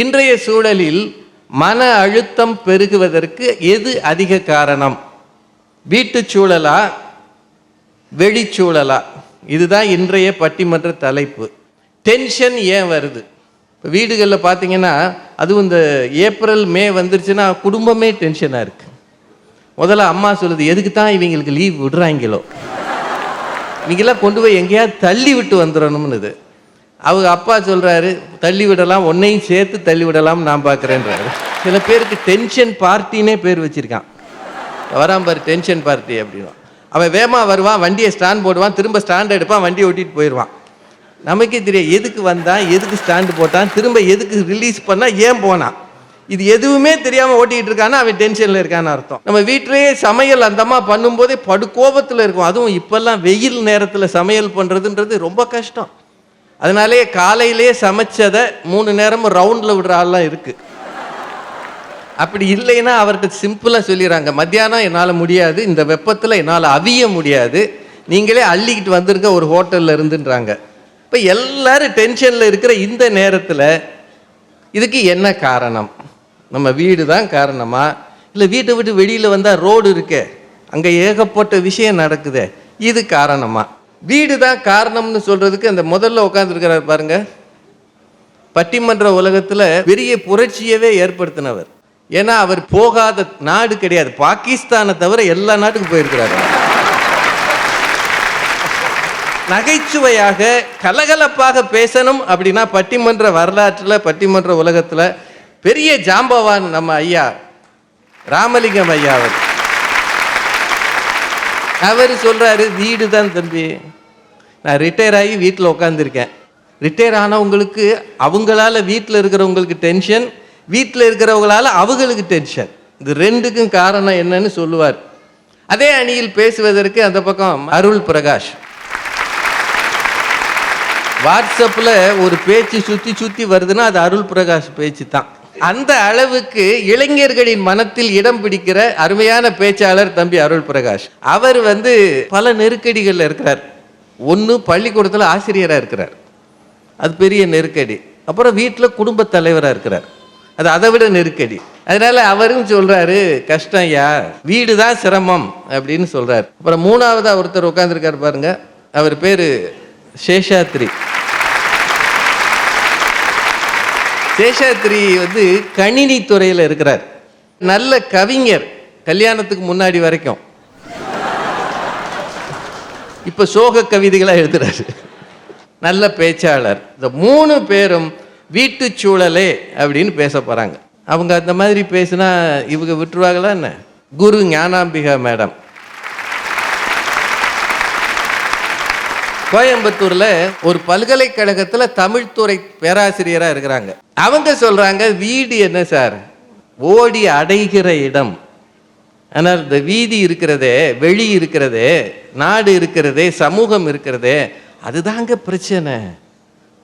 இன்றைய சூழலில் மன அழுத்தம் பெருகுவதற்கு எது அதிக காரணம்? வீட்டு சூழலா, வெளிச்சூழலா? இதுதான் இன்றைய பட்டிமன்ற தலைப்பு. டென்ஷன் ஏன் வருது? இப்போ வீடுகளில் பார்த்தீங்கன்னா, அதுவும் இந்த ஏப்ரல் மே வந்துருச்சுன்னா குடும்பமே டென்ஷனாக இருக்குது. முதல்ல அம்மா சொல்லுது, எதுக்கு தான் இவங்களுக்கு லீவ் விடுறாங்களோ, இவங்கெல்லாம் கொண்டு போய் எங்கேயாவது தள்ளி விட்டு வந்துடணும்னுது. அவங்க அப்பா சொல்கிறாரு, தள்ளி விடலாம், உன்னையும் சேர்த்து தள்ளி விடலாம், நான் பார்க்குறேன்றாரு. சில பேருக்கு டென்ஷன் பார்ட்டினே பேர் வச்சுருக்கான். வரான் பாரு டென்ஷன் பார்ட்டி அப்படின்னா. அவன் வேகமாக வருவான், வண்டியை ஸ்டாண்ட் போடுவான், திரும்ப ஸ்டாண்ட் எடுப்பான், வண்டியை ஓட்டிகிட்டு போயிடுவான். நமக்கே தெரியும் எதுக்கு வந்தான், எதுக்கு ஸ்டாண்டு போட்டான், திரும்ப எதுக்கு ரிலீஸ் பண்ணால், ஏன் போனான். இது எதுவுமே தெரியாமல் ஓட்டிகிட்டு இருக்கான்னா அவன் டென்ஷனில் இருக்கான்னு அர்த்தம். நம்ம வீட்டிலேயே சமையல் அந்தமா பண்ணும்போதே படுகோபத்தில் இருக்கும். அதுவும் இப்போல்லாம் வெயில் நேரத்தில் சமையல் பண்ணுறதுன்றது ரொம்ப கஷ்டம். அதனாலே காலையிலே சமைச்சதை 3 நேரமும் ரவுண்டில் விடுற ஆள்லாம் இருக்குது. அப்படி இல்லைன்னா அவர்கிட்ட சிம்பிளாக சொல்லிடுறாங்க, மத்தியானம் என்னால் முடியாது, இந்த வெப்பத்தில் என்னால் அவிய முடியாது, நீங்களே அள்ளிக்கிட்டு வந்துருங்க ஒரு ஹோட்டலில் இருந்துன்றாங்க. இப்போ எல்லாரும் டென்ஷனில் இருக்கிற இந்த நேரத்தில் இதுக்கு என்ன காரணம்? நம்ம வீடு தான் காரணமா, இல்லை வீட்டை விட்டு வெளியில் வந்தால் ரோடு இருக்கே, அங்கே ஏகப்பட்ட விஷயம் நடக்குது, இது காரணமா? வீடு தான் காரணம்னு சொல்கிறதுக்கு அந்த முதல்ல உட்காந்துருக்கிறார் பாருங்க, பட்டிமன்ற உலகத்தில் பெரிய புரட்சியவே ஏற்படுத்தினவர். ஏன்னா அவர் போகாத நாடு கிடையாது, பாகிஸ்தானை தவிர எல்லா நாட்டுக்கும் போயிருக்கிறார். நகைச்சுவையாக கலகலப்பாக பேசணும் அப்படின்னா பட்டிமன்ற வரலாற்றில், பட்டிமன்ற உலகத்தில் பெரிய ஜாம்பவான் நம்ம ஐயா ராமலிங்கம் ஐயா. அவர் சொல்கிறாரு, வீடு தான் தம்பி, நான் ரிட்டையர் ஆகி வீட்டில் உட்காந்துருக்கேன். ரிட்டையர் ஆனவங்களுக்கு அவங்களால வீட்டில் இருக்கிறவங்களுக்கு டென்ஷன், வீட்டில் இருக்கிறவங்களால அவங்களுக்கு டென்ஷன். இது ரெண்டுக்கும் காரணம் என்னன்னு சொல்லுவார். அதே அணியில் பேசுவதற்கு அந்த பக்கம் அருள் பிரகாஷ். வாட்ஸ்அப்பில் ஒரு பேச்சு சுற்றி சுற்றி வருதுன்னா அது அருள் பிரகாஷ் பேச்சு தான். அந்த அளவுக்கு இளைஞர்களின் மனத்தில் இடம் பிடிக்கிற அருமையான பேச்சாளர் தம்பி அருள் பிரகாஷ். அவர் பல நெருக்கடிகளில் இருக்கிறார். ஒன்று, பள்ளிக்கூடத்தில் ஆசிரியராக இருக்கிறார், அது பெரிய நெருக்கடி. அப்புறம் வீட்டில் குடும்ப தலைவராக இருக்கிறார், அது அதை விட நெருக்கடி. அதனால அவரும் சொல்றாரு, கஷ்டம் யா, வீடு தான் சிரமம் அப்படின்னு சொல்றாரு. அப்புறம் மூணாவது ஒருத்தர் உட்காந்துருக்காரு பாருங்க, அவர் பேரு சேஷாத்ரி. சேஷாத்ரி கணினி துறையில் இருக்கிறார், நல்ல கவிஞர் கல்யாணத்துக்கு முன்னாடி வரைக்கும். இப்போ சோக கவிதைகளாக எழுதுறாரு, நல்ல பேச்சாளர். இந்த 3 பேரும் வீட்டு சூழலே அப்படின்னு பேச போகிறாங்க. அவங்க அந்த மாதிரி பேசுனா இவங்க விட்டுருவாங்களா என்ன? குரு ஞானாம்பிகா மேடம் கோயம்புத்தூரில் ஒரு பல்கலைக்கழகத்தில் தமிழ்துறை பேராசிரியராக இருக்கிறாங்க. அவங்க சொல்கிறாங்க, வீடு என்ன சார், ஓடி அடைகிற இடம். ஆனால் இந்த வீதி இருக்கிறதே, வெளி இருக்கிறதே, நாடு இருக்கிறதே, சமூகம் இருக்கிறதே, அதுதாங்க பிரச்சனை.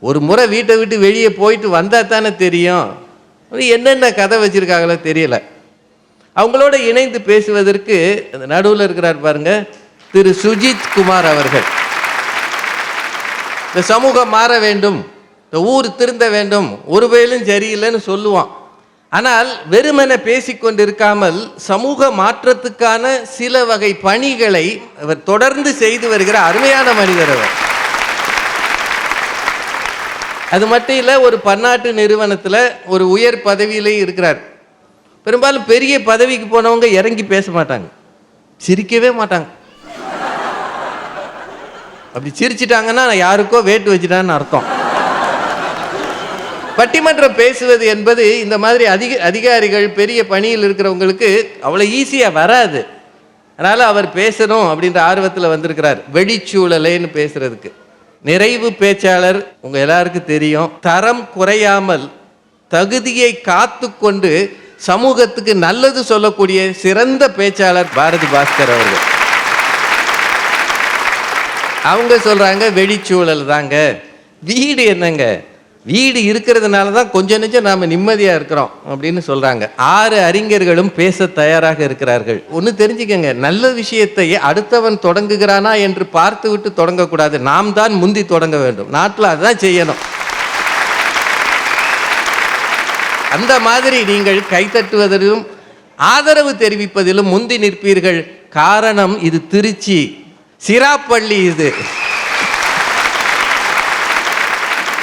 ஒரு முறை வீட்டை விட்டு வெளியே போயிட்டு வந்தால் தானே தெரியும். என்னென்ன கதை வச்சுருக்காங்களோ தெரியல. அவங்களோட இணைந்து பேசுவதற்கு நடுவில் இருக்கிறார் பாருங்க, திரு சுஜித் குமார் அவர்கள். இந்த சமூகம் மாற வேண்டும், இந்த ஊர் திருந்த வேண்டும், ஒரு வேலும் சரியில்லைன்னு சொல்லுவான். ஆனால் வெறுமன பேசிக்கொண்டு இருக்காமல் சமூக மாற்றத்துக்கான சில வகை பணிகளை அவர் தொடர்ந்து செய்து வருகிற அருமையான மனிதர் அவர். அது மட்டும் இல்லை, ஒரு பன்னாட்டு நிறுவனத்தில் ஒரு உயர் பதவியிலே இருக்கிறார். பெரும்பாலும் பெரிய பதவிக்கு போனவங்க இறங்கி பேச மாட்டாங்க, சிரிக்கவே மாட்டாங்க. அப்படி சிரிச்சிட்டாங்கன்னா யாருக்கோ வேட்டு வச்சுட்டான்னு அர்த்தம். பட்டிமன்றம் பேசுவது என்பது இந்த மாதிரி அதிகாரிகள், பெரிய பணியில் இருக்கிறவங்களுக்கு அவ்வளோ ஈஸியாக வராது. அதனால் அவர் பேசணும் அப்படின்ற ஆர்வத்தில் வந்திருக்கிறார். வெளிச்சூழலேன்னு பேசுறதுக்கு நிறைவு பேச்சாளர் உங்கள் எல்லாருக்கும் தெரியும். தரம் குறையாமல் தகுதியை காத்து கொண்டு சமூகத்துக்கு நல்லது சொல்லக்கூடிய சிறந்த பேச்சாளர் பாரதி பாஸ்கர் அவர்கள். அவங்க சொல்கிறாங்க, வெளிச்சூழல் தாங்க. வீடு என்னங்க, வீடு இருக்கிறதுனால தான் கொஞ்சம் நெஞ்சம் நாம் நிம்மதியாக இருக்கிறோம் அப்படின்னு சொல்கிறாங்க. 6 அறிஞர்களும் பேச தயாராக இருக்கிறார்கள். ஒன்று தெரிஞ்சுக்கங்க, நல்ல விஷயத்தை அடுத்தவன் தொடங்குகிறானா என்று பார்த்து விட்டு தொடங்கக்கூடாது, நாம் தான் முந்தி தொடங்க வேண்டும். நாட்டில் அதுதான் செய்யணும். அந்த மாதிரி நீங்கள் கைத்தட்டுவதிலும் ஆதரவு தெரிவிப்பதிலும் முந்தி நிற்பீர்கள். காரணம், இது திருச்சி சிராப்பள்ளி இது.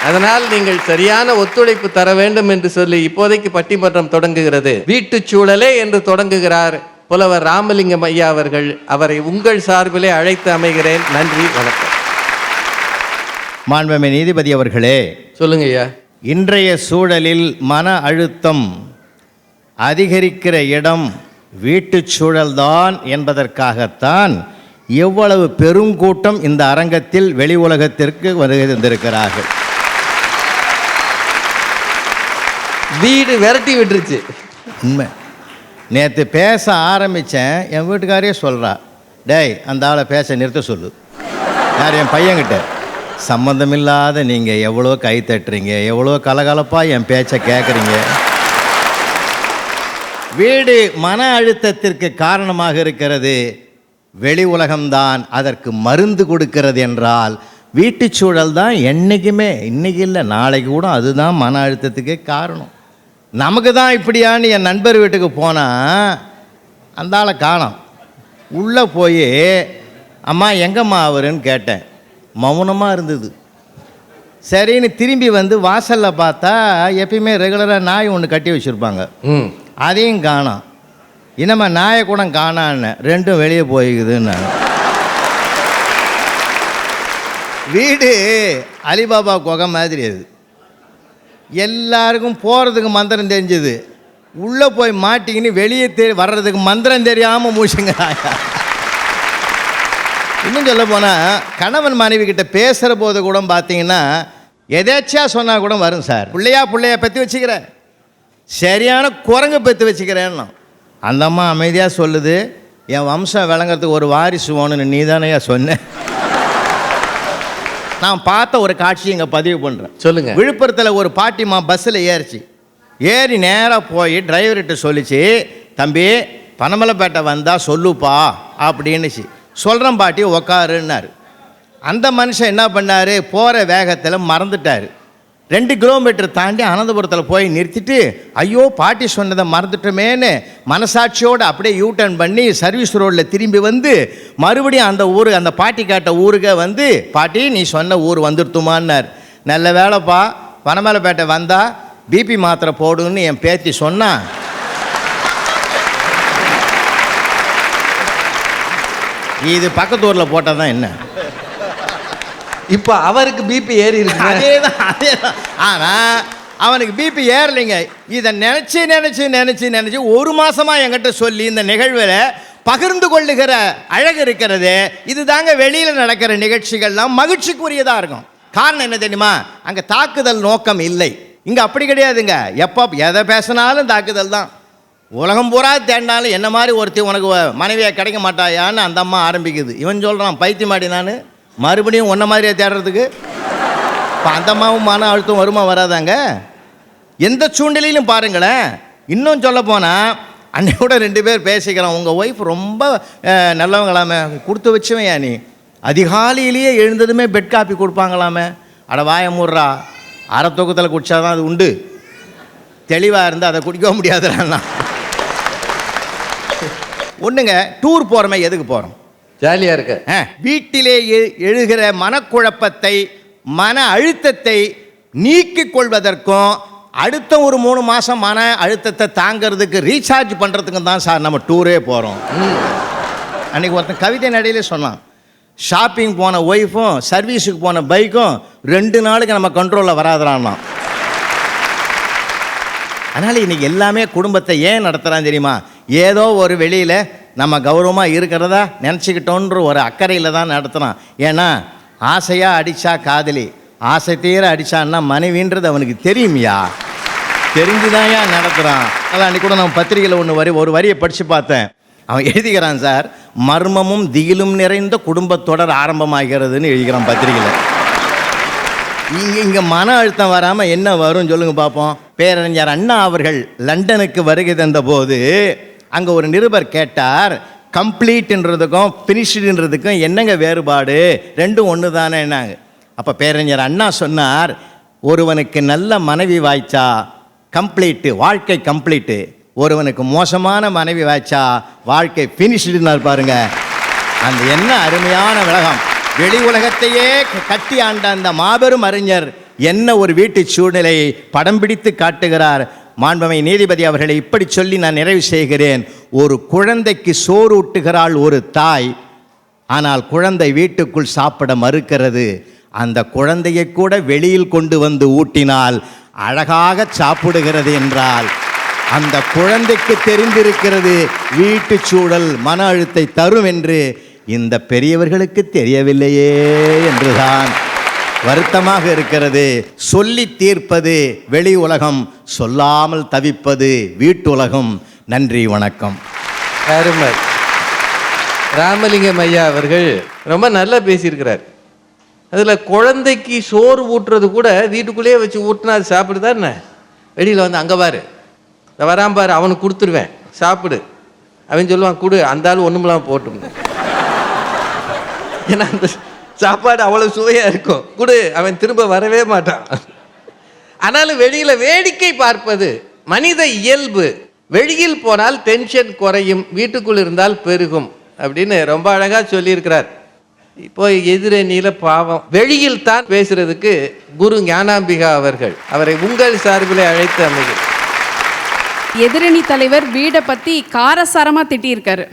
அதனால் நீங்கள் சரியான ஒத்துழைப்பு தர வேண்டும் என்று சொல்லி இப்போதைக்கு பட்டிமன்றம் தொடங்குகிறது. வீட்டுச் சூழலே என்று தொடங்குகிறார் புலவர் ராமலிங்கம் ஐயா அவர்கள். அவரை உங்கள் சார்பிலே அழைத்து அமைகிறேன். நன்றி, வணக்கம். மாண்புமிகு நீதிபதி அவர்களே, சொல்லுங்க ஐயா. இன்றைய சூழலில் மன அழுத்தம் அதிகரிக்கிற இடம் வீட்டுச் சூழல்தான் என்பதற்காகத்தான் எவ்வளவு பெருங்கூட்டம் இந்த அரங்கத்தில் வெளி உலகத்திற்கு வருகின்றிருக்கிறார்கள். வீடு விரட்டி விட்டுருச்சு. உண்மை. நேற்று பேச ஆரம்பித்தேன், என் வீட்டுக்காரையே சொல்கிறா, டேய் அந்த ஆளை பேச நிறுத்த சொல்லு. யார்? என் பையன்கிட்ட. சம்மந்தமில்லாத நீங்கள் எவ்வளோ கை தட்டுறீங்க, எவ்வளோ கலகலப்பாக என் பேச்சை கேட்குறீங்க. வீடு மன அழுத்தத்திற்கு காரணமாக இருக்கிறது, வெளி உலகம்தான் அதற்கு மருந்து கொடுக்கிறது என்றால் வீட்டுச் சூழல் தான் என்றைக்குமே, இன்றைக்கி இல்லை நாளைக்கு கூட அதுதான் மன அழுத்தத்துக்கே காரணம். நமக்கு தான் இப்படியான்னு என் நண்பர் வீட்டுக்கு போனால் அந்த ஆளை காணோம். உள்ளே போய் அம்மா எங்கம்மா அவருன்னு கேட்டேன். மௌனமாக இருந்தது. சரின்னு திரும்பி வந்து வாசலில் பார்த்தா எப்பயுமே ரெகுலராக நாய் ஒன்று கட்டி வச்சுருப்பாங்க, அதையும் காணோம். இன்னமா நாயை கூட காணான்னு, ரெண்டும் வெளியே போய்க்குதுன்னு. வீடு அலிபாபா குகை மாதிரி. அது எல்லாருக்கும் போகிறதுக்கு மந்திரம் தெரிஞ்சது, உள்ளே போய் மாட்டிக்கின்னு வெளியே வர்றதுக்கு மந்திரம் தெரியாமல் மூச்சுங்கிறாங்க. இன்னும் சொல்ல போனால் கணவன் மனைவி கிட்ட பேசுகிற போது கூட பார்த்தீங்கன்னா எதாச்சியாக சொன்னால் கூட வரும், சார் பிள்ளையா பற்றி வச்சுக்கிறேன், சரியான குரங்கு பற்றி வச்சுக்கிறேன்னா. அந்த அம்மா அமைதியாக சொல்லுது, என் வம்சம் விளங்குறதுக்கு ஒரு வாரிசு வேணும்னு நீ தானேயா சொன்னேன். நான் பார்த்த ஒரு காட்சியை இங்கே பதிவு பண்ணுறேன். சொல்லுங்கள். விழுப்புரத்தில் ஒரு பாட்டிமா பஸ்ஸில் ஏறி நேராக போய் டிரைவர்கிட்ட சொல்லிச்சு, தம்பி பனமலைப்பேட்டை வந்தால் சொல்லுப்பா அப்படின்னுச்சு. சொல்கிறேன் பாட்டி உக்காருன்னாரு. அந்த மனுஷன் என்ன பண்ணார், போகிற வேகத்தில் மறந்துட்டார். 2 கிலோமீட்டர் தாண்டி அனந்தபுரத்தில் போய் நிறுத்திட்டு, ஐயோ பாட்டி சொன்னதை மறந்துட்டோமேன்னு மனசாட்சியோடு அப்படியே யூட்டர்ன் பண்ணி சர்வீஸ் ரோடில் திரும்பி வந்து மறுபடியும் அந்த ஊருக்கு, அந்த பாட்டி கேட்ட ஊருக்கே வந்து, பாட்டி நீ சொன்ன ஊர் வந்துடுத்துமான்னார். நல்ல வேலைப்பா, பனமலைப்பேட்டை வந்தால் பிபி மாத்திரை போடுன்னு என் பேத்தி சொன்னான். இது பக்கத்து ஊரில் போட்டால் தான் என்ன, இப்போ அவருக்கு பிபி ஏறி இருக்கு. அதேதான். ஆனால் அவனுக்கு பிபி ஏறலைங்க. இதை நினச்சி 1 மாதமாக என்கிட்ட சொல்லி இந்த நிகழ்வில் பகிர்ந்து கொள்ளுகிற அழகு இருக்கிறது. இது தாங்க வெளியில் நடக்கிற நிகழ்ச்சிகள்லாம் மகிழ்ச்சிக்குரியதாக இருக்கும். காரணம் என்ன தெரியுமா, அங்கே தாக்குதல் நோக்கம் இல்லை. இங்கே அப்படி கிடையாதுங்க. எப்போ எதை பேசினாலும் தாக்குதல் தான். உலகம் பூரா தேடினாலும் என்ன மாதிரி ஒருத்தி உனக்கு மனைவியாக கிடைக்க மாட்டாயான்னு அந்த அம்மா ஆரம்பிக்குது. இவன் சொல்கிறான், பைத்தியமாடி நான் மறுபடியும் ஒன்றை மாதிரியே தேடுறதுக்கு. இப்போ அந்த அம்மாவும் மன அழுத்தம் வருமா வராதாங்க? எந்த சூழ்நிலையிலும் பாருங்களேன். இன்னும் சொல்ல போனால் அன்னையோட 2 பேர் பேசிக்கிறோம், உங்கள் ஒய்ஃப் ரொம்ப நல்லவங்களாமே, கொடுத்து வச்சுவையா நீ, அதிகாலையிலேயே எழுந்ததுமே பெட் காப்பி கொடுப்பாங்களாமே. அட வாய மூடுறா, அரை தூக்கத்தில் குடித்தாதான் அது உண்டு, தெளிவாக இருந்தால் அதை குடிக்க முடியாதுன்னா. ஒன்றுங்க, டூர் போகிறோமே எதுக்கு போகிறோம்? ஜாலியாக இருக்க. வீட்டிலே எழுகிற மனக்குழப்பத்தை, மன அழுத்தத்தை நீக்கிக் கொள்வதற்கும் அடுத்த ஒரு 3 மாதம் மன அழுத்தத்தை தாங்கிறதுக்கு ரீசார்ஜ் பண்ணுறதுக்கும் தான் சார் நம்ம டூரே போகிறோம். அன்றைக்கி ஒருத்தன் கவிதை நடையிலே சொன்னான், ஷாப்பிங் போன ஒய்ஃபும் சர்வீஸுக்கு போன பைக்கும் 2 நாளுக்கு நம்ம கண்ட்ரோலில் வராதுறான்னா. அதனால் இன்றைக்கி எல்லாமே குடும்பத்தை ஏன் நடத்துகிறான் தெரியுமா? ஏதோ ஒரு வெளியில் நம்ம கௌரவமாக இருக்கிறதா நினச்சிக்கிட்டோன்ற ஒரு அக்கறையில் தான் நடத்துகிறான். ஏன்னா ஆசையாக அடித்தா காதலி, ஆசை தீர அடித்தான்னா மனைவின்றது அவனுக்கு தெரியுமையா, தெரிஞ்சுதான் ஏன் நடத்துகிறான். அதான் அன்றைக்கி கூட நம்ம பத்திரிகையில் ஒரு வரியை படித்து பார்த்தேன். அவன் எழுதிக்கிறான், சார் மர்மமும் திகிலும் நிறைந்த குடும்பத்தொடர் ஆரம்பமாகிறதுன்னு எழுதிக்கிறான் பத்திரிகையில். இங்கே மன அழுத்தம் வராமல் என்ன வரும் சொல்லுங்க பார்ப்போம். பேரறிஞர் அண்ணா அவர்கள் லண்டனுக்கு வருகை தந்தபோது அங்கே ஒரு நிருபர் கேட்டார், கம்ப்ளீட்ன்றதுக்கும் ஃபினிஷ்டுன்றதுக்கும் என்னங்க வேறுபாடு, ரெண்டும் ஒன்று தானே என்னாங்க. அப்போ பேரறிஞர் அண்ணா சொன்னார், ஒருவனுக்கு நல்ல மனைவி வாய்ச்சா கம்ப்ளீட்டு, வாழ்க்கை கம்ப்ளீட்டு. ஒருவனுக்கு மோசமான மனைவி வாய்ச்சா வாழ்க்கை ஃபினிஷ்டுன்னு பாருங்க. அந்த என்ன அருமையான உலகம்! வெளி உலகத்தையே கட்டி ஆண்ட அந்த மாபெரும் அறிஞர் என்ன ஒரு வீட்டு சூழ்நிலையை படம் பிடித்து காட்டுகிறார். மாண்புமிகு நீதிபதி அவர்களை இப்படி சொல்லி நான் நிறைவு செய்கிறேன். ஒரு குழந்தைக்கு சோறு ஊட்டுகிறாள் ஒரு தாய், ஆனால் குழந்தை வீட்டுக்குள் சாப்பிட மறுக்கிறது. அந்த குழந்தையை கூட வெளியில் கொண்டு வந்து ஊட்டினால் அழகாக சாப்பிடுகிறது என்றால் அந்த குழந்தைக்கு தெரிந்திருக்கிறது வீட்டு சூழல் மன அழுத்தை தரும் என்று. இந்த பெரியவர்களுக்கு தெரியவில்லையே என்றுதான் வருத்தமாக இருக்கிறது. சொல்லி தீர்ப்பது வெளி உலகம், சொல்லாமல் தவிப்பது வீட்டு உலகம். நன்றி, வணக்கம். அருமை. ராமலிங்கம் ஐயா அவர்கள் ரொம்ப நல்லா பேசியிருக்கிறார். அதில் குழந்தைக்கு சோறு ஊட்டுறது கூட வீட்டுக்குள்ளேயே வச்சு ஊட்டினா அது சாப்பிடுதா என்ன? வெளியில் வந்து அங்கே பாரு, வரான் பாரு, அவனுக்கு கொடுத்துருவேன் சாப்பிடு. அவன் சொல்லுவான் கொடு, அந்த ஆள் ஒன்றுமெல்லாம் போட்டு. ஏன்னா அந்த சாப்பாடு அவ்வளோ சுவையாக இருக்கும், கொடு, அவன் திரும்ப வரவே மாட்டான். ஆனாலும் வெளியில் வேடிக்கை பார்ப்பது மனித இயல்பு. வெளியில் போனால் டென்ஷன் குறையும், வீட்டுக்குள் இருந்தால் பெருகும் அப்படின்னு ரொம்ப அழகாக சொல்லியிருக்கிறார். இப்போ எதிரணியில் பாவம் வெளியில் தான் பேசுறதுக்கு குரு ஞானாம்பிகா அவர்கள் அவரை உங்கள் சார்பிலே அழைத்து அமைகள். எதிரணி தலைவர் வீடை பத்தி காரசாரமா திட்டியிருக்காரு.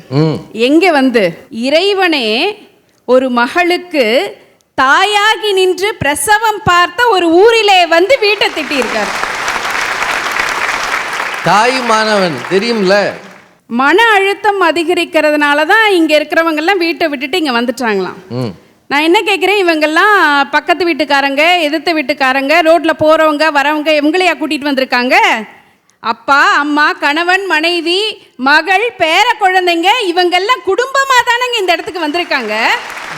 எங்க வந்து இறைவனே ஒரு மகளுக்கு தாயாகி நின்று பிரசவம் பார்த்த ஒரு ஊரிலே வந்து வீட்டை திட்டியிருக்காரு. தாய் மாணவன் தெரியும்ல. மன அழுத்தம் அதிகரிக்கிறதுனால தான் இங்க இருக்கிறவங்க எல்லாம் வீட்டை விட்டுட்டு இங்க வந்துட்டாங்களாம். நான் என்ன கேட்குறேன், இவங்கெல்லாம் பக்கத்து வீட்டுக்காரங்க, எதிர்த்த வீட்டுக்காரங்க, ரோட்ல போறவங்க வரவங்க இவங்களையா கூட்டிட்டு வந்திருக்காங்க? அப்பா அம்மா கணவன் மனைவி மகள் பேர குழந்தைங்க இவங்கெல்லாம் குடும்பமா தானங்க இந்த இடத்துக்கு வந்திருக்காங்க.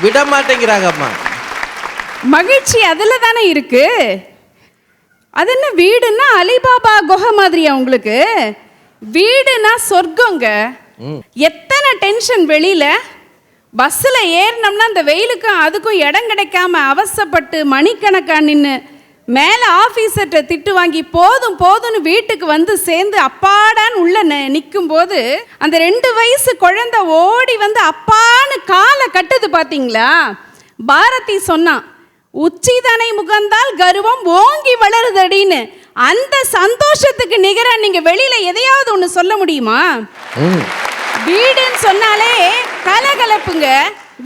விட மாட்டேங்கிறாங்க அம்மா. மகிழ்ச்சி அதுல தானே இருக்கு. அது என்ன வீடுன்னா அலிபாபா குகை மாதிரியா உங்களுக்கு? வீடுனா சொர்க்கங்க. எத்தனை டென்ஷன் வெளியில. பஸ்ஸில் ஏறினோம்னா அந்த வெயிலுக்கும் அதுக்கும் இடம் கிடைக்காம அவசப்பட்டு மணிக்கணக்கா நின்று மேலே ஆஃபீஸர்கிட்ட திட்டு வாங்கி போதும் போதும்னு வீட்டுக்கு வந்து சேர்ந்து அப்பாடான்னு உள்ள நிற்கும் போது அந்த 2 வயசு குழந்தை ஓடி வந்து அப்பான்னு காலை கட்டுது பார்த்தீங்களா? பாரதி சொன்னான், உச்சிதனை முகந்தால் கர்வம் ஓங்கி வளருதடின்னு. அந்த சந்தோஷத்துக்கு நிகரா நீங்க வெளியில எதையாவது ஒண்ணு சொல்ல முடியுமா? வீடுன்னு சொன்னாலே கலகலப்புங்க,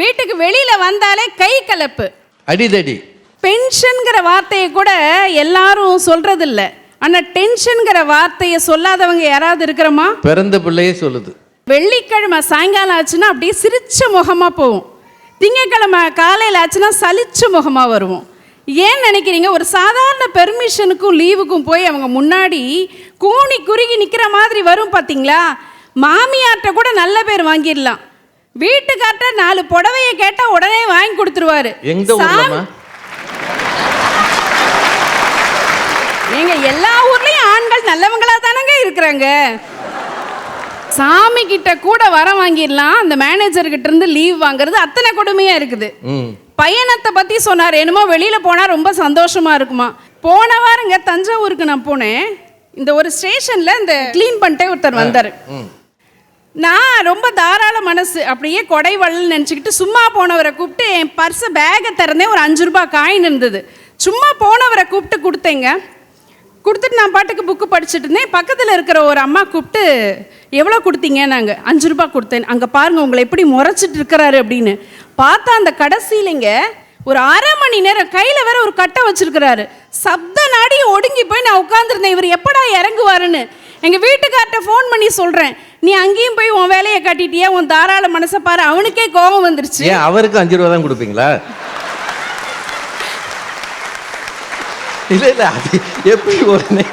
வீட்டுக்கு வெளியில வந்தாலே கை கலப்பு, அடிதடி. பென்ஷன்கிற வார்த்தையை கூட எல்லாரும் சொல்றது இல்ல. ஆனா டென்ஷன்கிற வார்த்தையை சொல்லாதவங்க யாராவது இருக்கிறோமா? பிறந்த பிள்ளையே சொல்லுது. வெள்ளிக்கிழமை சாயங்காலம் ஆச்சுன்னா அப்படியே சிரிச்ச முகமா போவோம், திங்கக்கிழமை காலையில் ஆச்சுன்னா சலிச்ச முகமா வருவோம். ஏன் நினைக்கிறீங்க? ஒரு சாதாரண பெர்மிஷனுக்கும் லீவுக்கும் போய் அவங்க முன்னாடி கூனி குறுகி நிற்கிற மாதிரி வரும் பார்த்தீங்களா? மாமியார்கிட்ட கூட நல்ல பேர் வாங்கிடலாம், வீட்டுக்கார்ட்ட 4 புடவையை கேட்டால் உடனே வாங்கி கொடுத்துருவாரு. எங்க எல்லா ஊர்லயும் ஆண்கள் நல்லவங்களா தானங்க இருக்கிறாங்க. சாமி கிட்ட கூட வர வாங்கிடலாம், அந்த மேனேஜர் கிட்ட இருந்து லீவ் வாங்குறது அத்தனை கொடுமையா இருக்குது. பயணத்தை பத்தி சொன்னார், என்னமோ வெளியில போனா ரொம்ப சந்தோஷமா இருக்குமா. போன வாரங்க தஞ்சாவூருக்கு நான் போனேன். இந்த ஒரு ஸ்டேஷன்ல இந்த கிளீன் பண்ணிட்டே ஒருத்தர் வந்தாரு. நான் ரொம்ப தாராள மனசு, அப்படியே கொடை வள்ளல் நினச்சிக்கிட்டு சும்மா போனவரை கூப்பிட்டு என் பர்ஸை பேக்கை திறந்தேன், ஒரு 5 ரூபாய் காயின் இருந்தது. சும்மா போனவரை கூப்பிட்டு கொடுத்தேங்க. கொடுத்துட்டு நான் பாட்டுக்கு புக்கு படிச்சுட்டு இருந்தேன். பக்கத்தில் இருக்கிற ஒரு அம்மா கூப்பிட்டு எவ்வளோ கொடுத்தீங்க? நாங்கள் 5 ரூபாய் கொடுத்தேன். அங்கே பாருங்கள் உங்களை எப்படி முறைச்சிட்டு இருக்கிறாரு அப்படின்னு. பார்த்தா அந்த கடைசியிலங்க ஒரு 1/2 மணி நேரம் கையில் வேற ஒரு கட்டை வச்சிருக்கிறாரு. சப்த நாடி ஒடுங்கி போய் நான் உட்காந்துருந்தேன், இவர் எப்படா இறங்குவாருன்னு. எங்கள் வீட்டுக்கார்ட்ட ஃபோன் பண்ணி சொல்கிறேன், நீ அங்கேயும் போய் உன் வேலையை கட்டிட்டியா, உன் தாராள மனசை பாரு. அவனுக்கே கோபம் வந்துருச்சு. அவருக்கு 5 ரூபா தான் கொடுப்பீங்களா? இல்லை அது எப்படி உடனே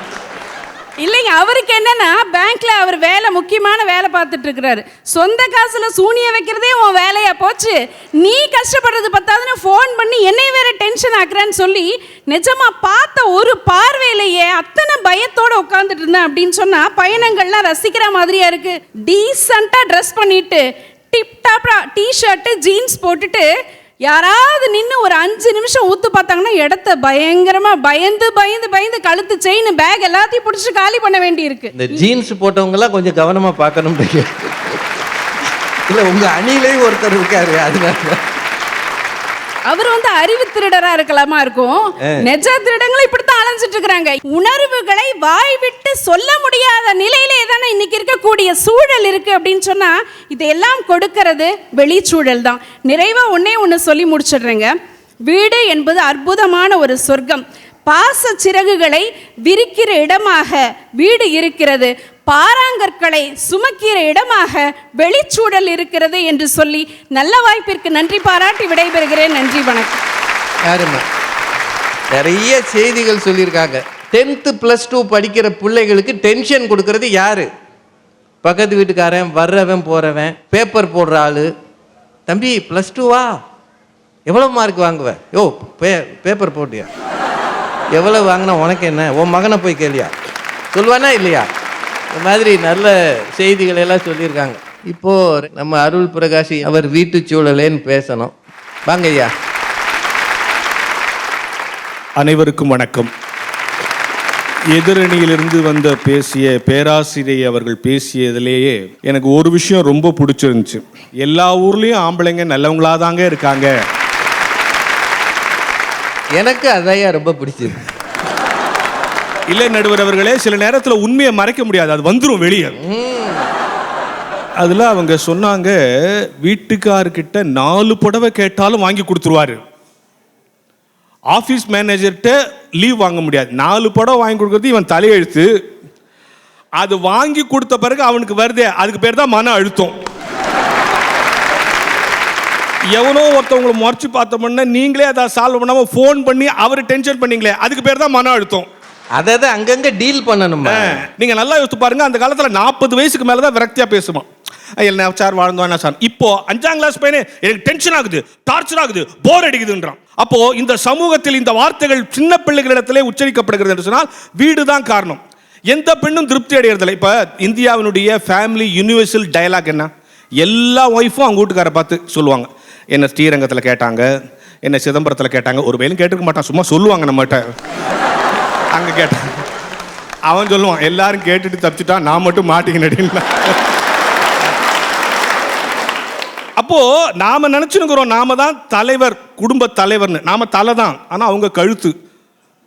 இல்லைங்க, அவருக்கு என்னன்னா பேங்க்ல அவர் வேலை முக்கியமான வேலை பார்த்துட்டு இருக்கிறாரு. சொந்த காசுல சூனிய வைக்கிறதே உன் வேலையா போச்சு, நீ கஷ்டப்படுறது பத்தாதுன்னு ஃபோன் பண்ணி என்னை வேற டென்ஷன் ஆக்குறேன்னு சொல்லி நிஜமா பார்த்த ஒரு பார்வையிலேயே அத்தனை பயத்தோட உட்காந்துட்டு இருந்தேன். அப்படின்னு சொன்னா பயணங்கள்லாம் ரசிக்கிற மாதிரியா இருக்கு. டீசெண்டா ட்ரெஸ் பண்ணிட்டு டிப் டாப்ரா டிஷர்ட்டு ஜீன்ஸ் போட்டுட்டு யாராவது நின்று ஒரு 5 நிமிஷம் ஊத்து பார்த்தாங்கன்னா இடத்த பயங்கரமா பயந்து பயந்து பயந்து கழுத்து செயின் பேக் எல்லாத்தையும் பிடிச்சி காலி பண்ண வேண்டி இருக்கு. இந்த ஜீன்ஸ் போட்டவங்க எல்லாம் கொஞ்சம் கவனமா பார்க்கணும். இல்ல உங்க அணியிலேயும் ஒருத்தர் இருக்காரு, அதனால அவர் அறிவு திருடரா இருக்கலாமா இருக்கும். நெஜ திருடங்களை இப்படித்தான் அலைஞ்சிட்டு இருக்கிறாங்க. உணர்வுகளை வாய் விட்டு சொல்ல முடியாத நிலையிலே தானே இன்னைக்கு இருக்கக்கூடிய சூழல் இருக்கு அப்படின்னு சொன்னா இதெல்லாம் கொடுக்கிறது வெளிச்சூழல் தான். நிறைவா ஒண்ணு சொல்லி முடிச்சிடுறேங்க. வீடு என்பது அற்புதமான ஒரு சொர்க்கம். பாச சிறகுகளை விரிக்கிற இடமாக வீடு இருக்கிறது, பாறாங்கற்களை சுமக்கிற இடமாக வெளிச்சூழல் இருக்கிறது என்று சொல்லி நல்ல வாய்ப்பிற்கு நன்றி பாராட்டி விடைபெறுகிறேன். நன்றி, வணக்கம். யாருமா நிறைய செய்திகள் சொல்லியிருக்காங்க. 10th +2 படிக்கிற பிள்ளைகளுக்கு டென்ஷன் கொடுக்கறது யாரு? பக்கத்து வீட்டுக்காரன், வர்றவன் போறவன், பேப்பர் போடுற ஆளு. தம்பி +2வா, எவ்வளோ மார்க் வாங்குவ? யோ பேப்பர் போட்டியா? எவ்வளோ வாங்கினா உனக்கு என்ன? உன் மகனை போய் கேளியா? சொல்வானா இல்லையா? இந்த மாதிரி நல்ல செய்திகள் எல்லாம் சொல்லியிருக்காங்க. இப்போ நம்ம அருள் பிரகாஷ் அவர் வீட்டு சூழலேன்னு பேசணும். வாங்க ஐயா. அனைவருக்கும் வணக்கம். எதிரணியிலிருந்து வந்த பேசிய பேராசிரியர் அவர்கள் பேசியதிலேயே எனக்கு ஒரு விஷயம் ரொம்ப பிடிச்சிருந்துச்சு. எல்லா ஊர்லேயும் ஆம்பளைங்க நல்லவங்களாதாங்க இருக்காங்க. எனக்கு அதையா ரொம்ப பிடிச்சது. இல்லை நடுவர் அவர்களே, சில நேரத்தில் உண்மையை மறைக்க முடியாது, அது வந்துடும் வெளியே. அதில் அவங்க சொன்னாங்க, வீட்டுக்கார்கிட்ட 4 புடவை கேட்டாலும் வாங்கி கொடுத்துருவாரு. ஆஃபீஸ் மேனேஜர்கிட்ட லீவ் வாங்க முடியாது. 4 புடவை வாங்கி கொடுக்கறது இவன் தலையெழுத்து. அது வாங்கி கொடுத்த பிறகு அவனுக்கு வருதே, அதுக்கு பேர் தான் மன அழுத்தம். எவனோ ஒருத்தவங்களை முறைச்சு பார்த்தோம்னா நீங்களே அதை சால்வ் பண்ணாமல் ஃபோன் பண்ணி அவர் டென்ஷன் பண்ணீங்களே, அதுக்கு பேர் தான் மன அழுத்தம். அதாவது அங்கங்க டீல் பண்ணணும். நீங்க நல்லா யோசித்து பாருங்க. அந்த காலத்துல 40 வயசுக்கு மேலதான் விரக்தியா பேசுமா. என்ன சார் வாழ்ந்தோம் சார். இப்போ 5ஆம் கிளாஸ் பையனே எனக்கு டென்ஷன் ஆகுது, டார்ச்சர் ஆகுது, போர் அடிக்குதுன்றான். அப்போ இந்த சமூகத்தில் இந்த வார்த்தைகள் சின்ன பிள்ளைகளிடத்திலே உச்சரிக்கப்படுகிறது என்று சொன்னால் வீடு தான் காரணம். எந்த பெண்ணும் திருப்தி அடைகிறதில்லை. இப்போ இந்தியாவினுடைய ஃபேமிலி யூனிவர்சல் டயலாக் என்ன? எல்லா ஒய்ஃபும் அவங்க வீட்டுக்காரை பார்த்து சொல்லுவாங்க, என்ன ஸ்ரீரங்கத்தில் கேட்டாங்க, என்ன சிதம்பரத்தில் கேட்டாங்க. ஒரு வேலையும் கேட்டுக்க மாட்டான், சும்மா சொல்லுவாங்க நம்மகிட்ட. அங்கே கேட்டான், அவன் சொல்லுவான் எல்லாரும் கேட்டுட்டு தப்பிச்சுட்டான், நான் மட்டும் மாட்டிக்கினடின்னா. அப்போ நாம நினைச்சுக்கிறோம் நாம தான் தலைவர், குடும்ப தலைவர்னு. நாம தலை தான், ஆனா அவங்க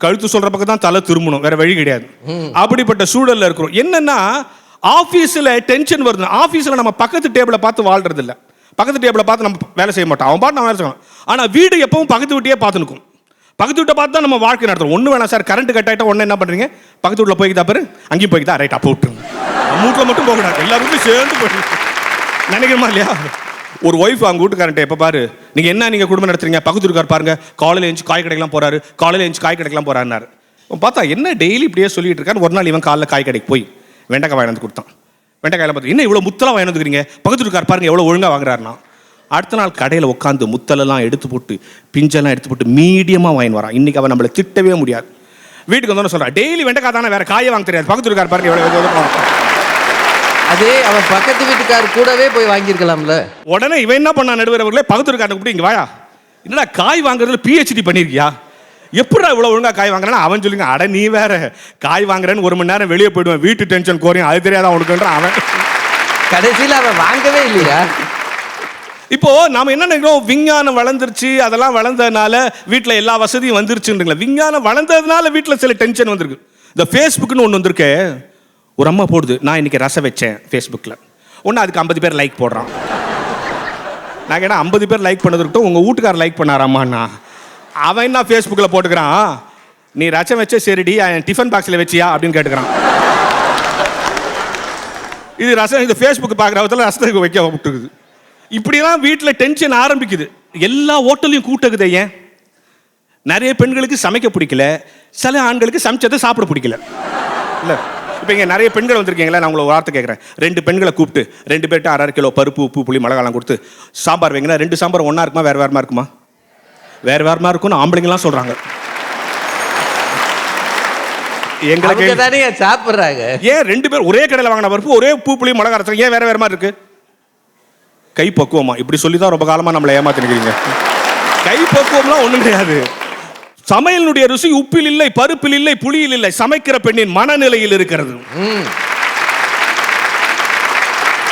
கழுத்து சொல்ற பக்கம் தான் தலை திரும்பணும், வேற வழி கிடையாது. அப்படிப்பட்ட சூழல்ல இருக்கிறோம். என்னன்னா ஆபீஸ்ல டென்ஷன் வருது. ஆபீஸ்ல நம்ம பக்கத்து டேபிளை பார்த்து வாழ்றது இல்லை, பக்கத்து டேபிளை பார்த்து நம்ம வேலை செய்ய மாட்டோம். அவன் பாட்டு நம்ம வேலை செய்யணும். ஆனா வீடு எப்பவும் பக்கத்து வீட்டையே பார்த்து நிற்கும். பக்கத்து வீட்டை பார்த்து தான் நம்ம வாழ்க்கை நடத்துறோம். ஒன்று வேணாம் சார், கரண்ட் கட் ஆகிட்டா ஒன்று என்ன பண்ணுறீங்க, பக்கத்து வீட்டில் போய்க்கிட்டா பாரு, அங்கேயும் போய்க்கிட்டா, ரைட் அப்போ விட்டுருங்க. நம்ம வீட்டில் மட்டும் போகக்கூடாது, எல்லாருக்கும் சேர்ந்து போயிட்டு நினைக்கிறோமா இல்லையா? ஒரு ஒய்ஃப் அவங்க வீட்டுக்காரன்ட்ட எப்போ பாரு நீங்கள் என்ன நீங்கள் குடும்பம் நடத்துறீங்க, பக்கத்து வீட்டுக்கார் பாருங்க காலையில் எழுந்து காய் கடைக்கெல்லாம் போறாரு, காலையில் எழுந்து காய் கடைக்கெல்லாம் போறாருன்னாரு. பார்த்தா என்ன டெய்லி இப்படியே சொல்லிட்டு இருக்காரு. ஒரு நாள் இவன் காலைல காய் கடைக்கு போய் வெண்டைக்காய் வாங்கி கொடுத்தான். வெண்டைக்காயில் பார்த்து என்ன இவ்வளோ முத்தலாம் வாங்கி வந்துக்கிறீங்க, பக்கத்து வீட்டுக்கார் பாருங்க எவ்வளோ ஒழுங்காக வாங்குறாருன்னா. அடுத்த நாள் கடையில் உட்காந்து முத்தலெல்லாம் எடுத்து போட்டு பிஞ்செல்லாம் எடுத்து போட்டு மீடியமாக வாங்கி வரான். இன்னைக்கு அவன் நம்மளை திட்டவே முடியாது. வீட்டுக்கு வந்தோன்னு சொல்கிறான், டெய்லி வெண்டைக்காய் தானே, வேற காயை வாங்க தெரியாது, பக்கத்து வீட்டுக்கார் பாருங்க எவ்வளோ. அதே அவன் பக்கத்து வீட்டுக்கார் கூடவே போய் வாங்கியிருக்கலாம்ல. உடனே இவன் என்ன பண்ணா, நடுவர் அவர்களே, பக்கத்து வீட்டுக்காரனை கூப்பிட்டு இங்கே வாயா, என்னடா காய் வாங்குறதுல PhD பண்ணியிருக்கியா, எப்படா இவ்வளோ ஒழுங்காக காய் வாங்குறேன்னா. அவன் சொல்லுங்க, அட நீ வேற, காய் வாங்குறேன்னு 1 மணி நேரம் வெளியே போயிடுவேன், வீட்டு டென்ஷன் குறையும், அது தெரியாத அவனுக்குன்றான் அவன். கடைசியில் அவன் வாங்கவே இல்லையா. இப்போ நாம என்ன நினைக்கிறோம், விஞ்ஞானம் வளர்ந்துருச்சு, அதெல்லாம் வளர்ந்ததுனால வீட்டில் எல்லா வசதியும் வந்துருச்சுன்றீங்களா. விஞ்ஞானம் வளர்ந்ததுனால வீட்டில் சில டென்ஷன் வந்திருக்கு. இந்த ஃபேஸ்புக்னு ஒன்று வந்திருக்கு. ஒரு அம்மா போடுது, நான் இன்னைக்கு ரசம் வச்சேன் ஃபேஸ்புக்கில், ஒன்று அதுக்கு 50 பேர் லைக் போடுறான். நான் கேட்டேன் 50 பேர் லைக் பண்ணதுக்கிட்டும் உங்கள் வீட்டுக்காரர் லைக் பண்ணாராம்மாண்ணா. அவன் என்ன ஃபேஸ்புக்கில் போட்டுக்கிறான், நீ ரசம் வச்ச சரிடி டிஃபன் பாக்ஸில் வச்சியா அப்படின்னு கேட்டுக்கிறான். இது ரசம், இந்த ஃபேஸ்புக் பார்க்குற அவத்தில் ரசத்துக்கு வைக்க விட்டுருக்குது. இப்படிலாம் வீட்டில் டென்ஷன் ஆரம்பிக்குது. எல்லா ஹோட்டலையும் கூட்டக்குது. ஏன்? நிறைய பெண்களுக்கு சமைக்க பிடிக்கல, சில ஆண்களுக்கு சமைச்சதை சாப்பிட பிடிக்கல. இல்லை இப்போ இங்கே நிறைய பெண்கள் வந்திருக்கீங்களா, நான் உங்களை வார்த்தை கேட்குறேன். 2 பெண்களை கூப்பிட்டு 2 பேர்ட்ட 1/2 கிலோ பருப்பு, உப்பு, புளி, மிளகாலாம் கொடுத்து சாம்பார் வைங்கன்னா 2 சாம்பார் ஒன்றா இருக்குமா, வேறு வேறுமா இருக்குமா? வேறு வேறுமா இருக்கும்னு ஆம்பளைங்கலாம் சொல்கிறாங்க. எங்களுக்கு தானே சாப்பிட்றாங்க. ஏன் 2 பேர் ஒரே கடையில் வாங்கின பருப்பு, ஒரே உப்பு, புளி, மிளகா அரைச்சாங்க, ஏன் வேறு வேறுமா இருக்கு? கை பக்குவமா இப்படி சொல்லி தான் ரொம்ப காலமாக நம்மளை ஏமாத்தினுக்கிறீங்க. கைப்பக்குவம்லாம் ஒண்ணும் கிடையாது. சமையலுடைய ருசி உப்பில் இல்லை, பருப்பில் இல்லை, புளியில் இல்லை, சமைக்கிற பெண்ணின் மனநிலையில் இருக்கிறது.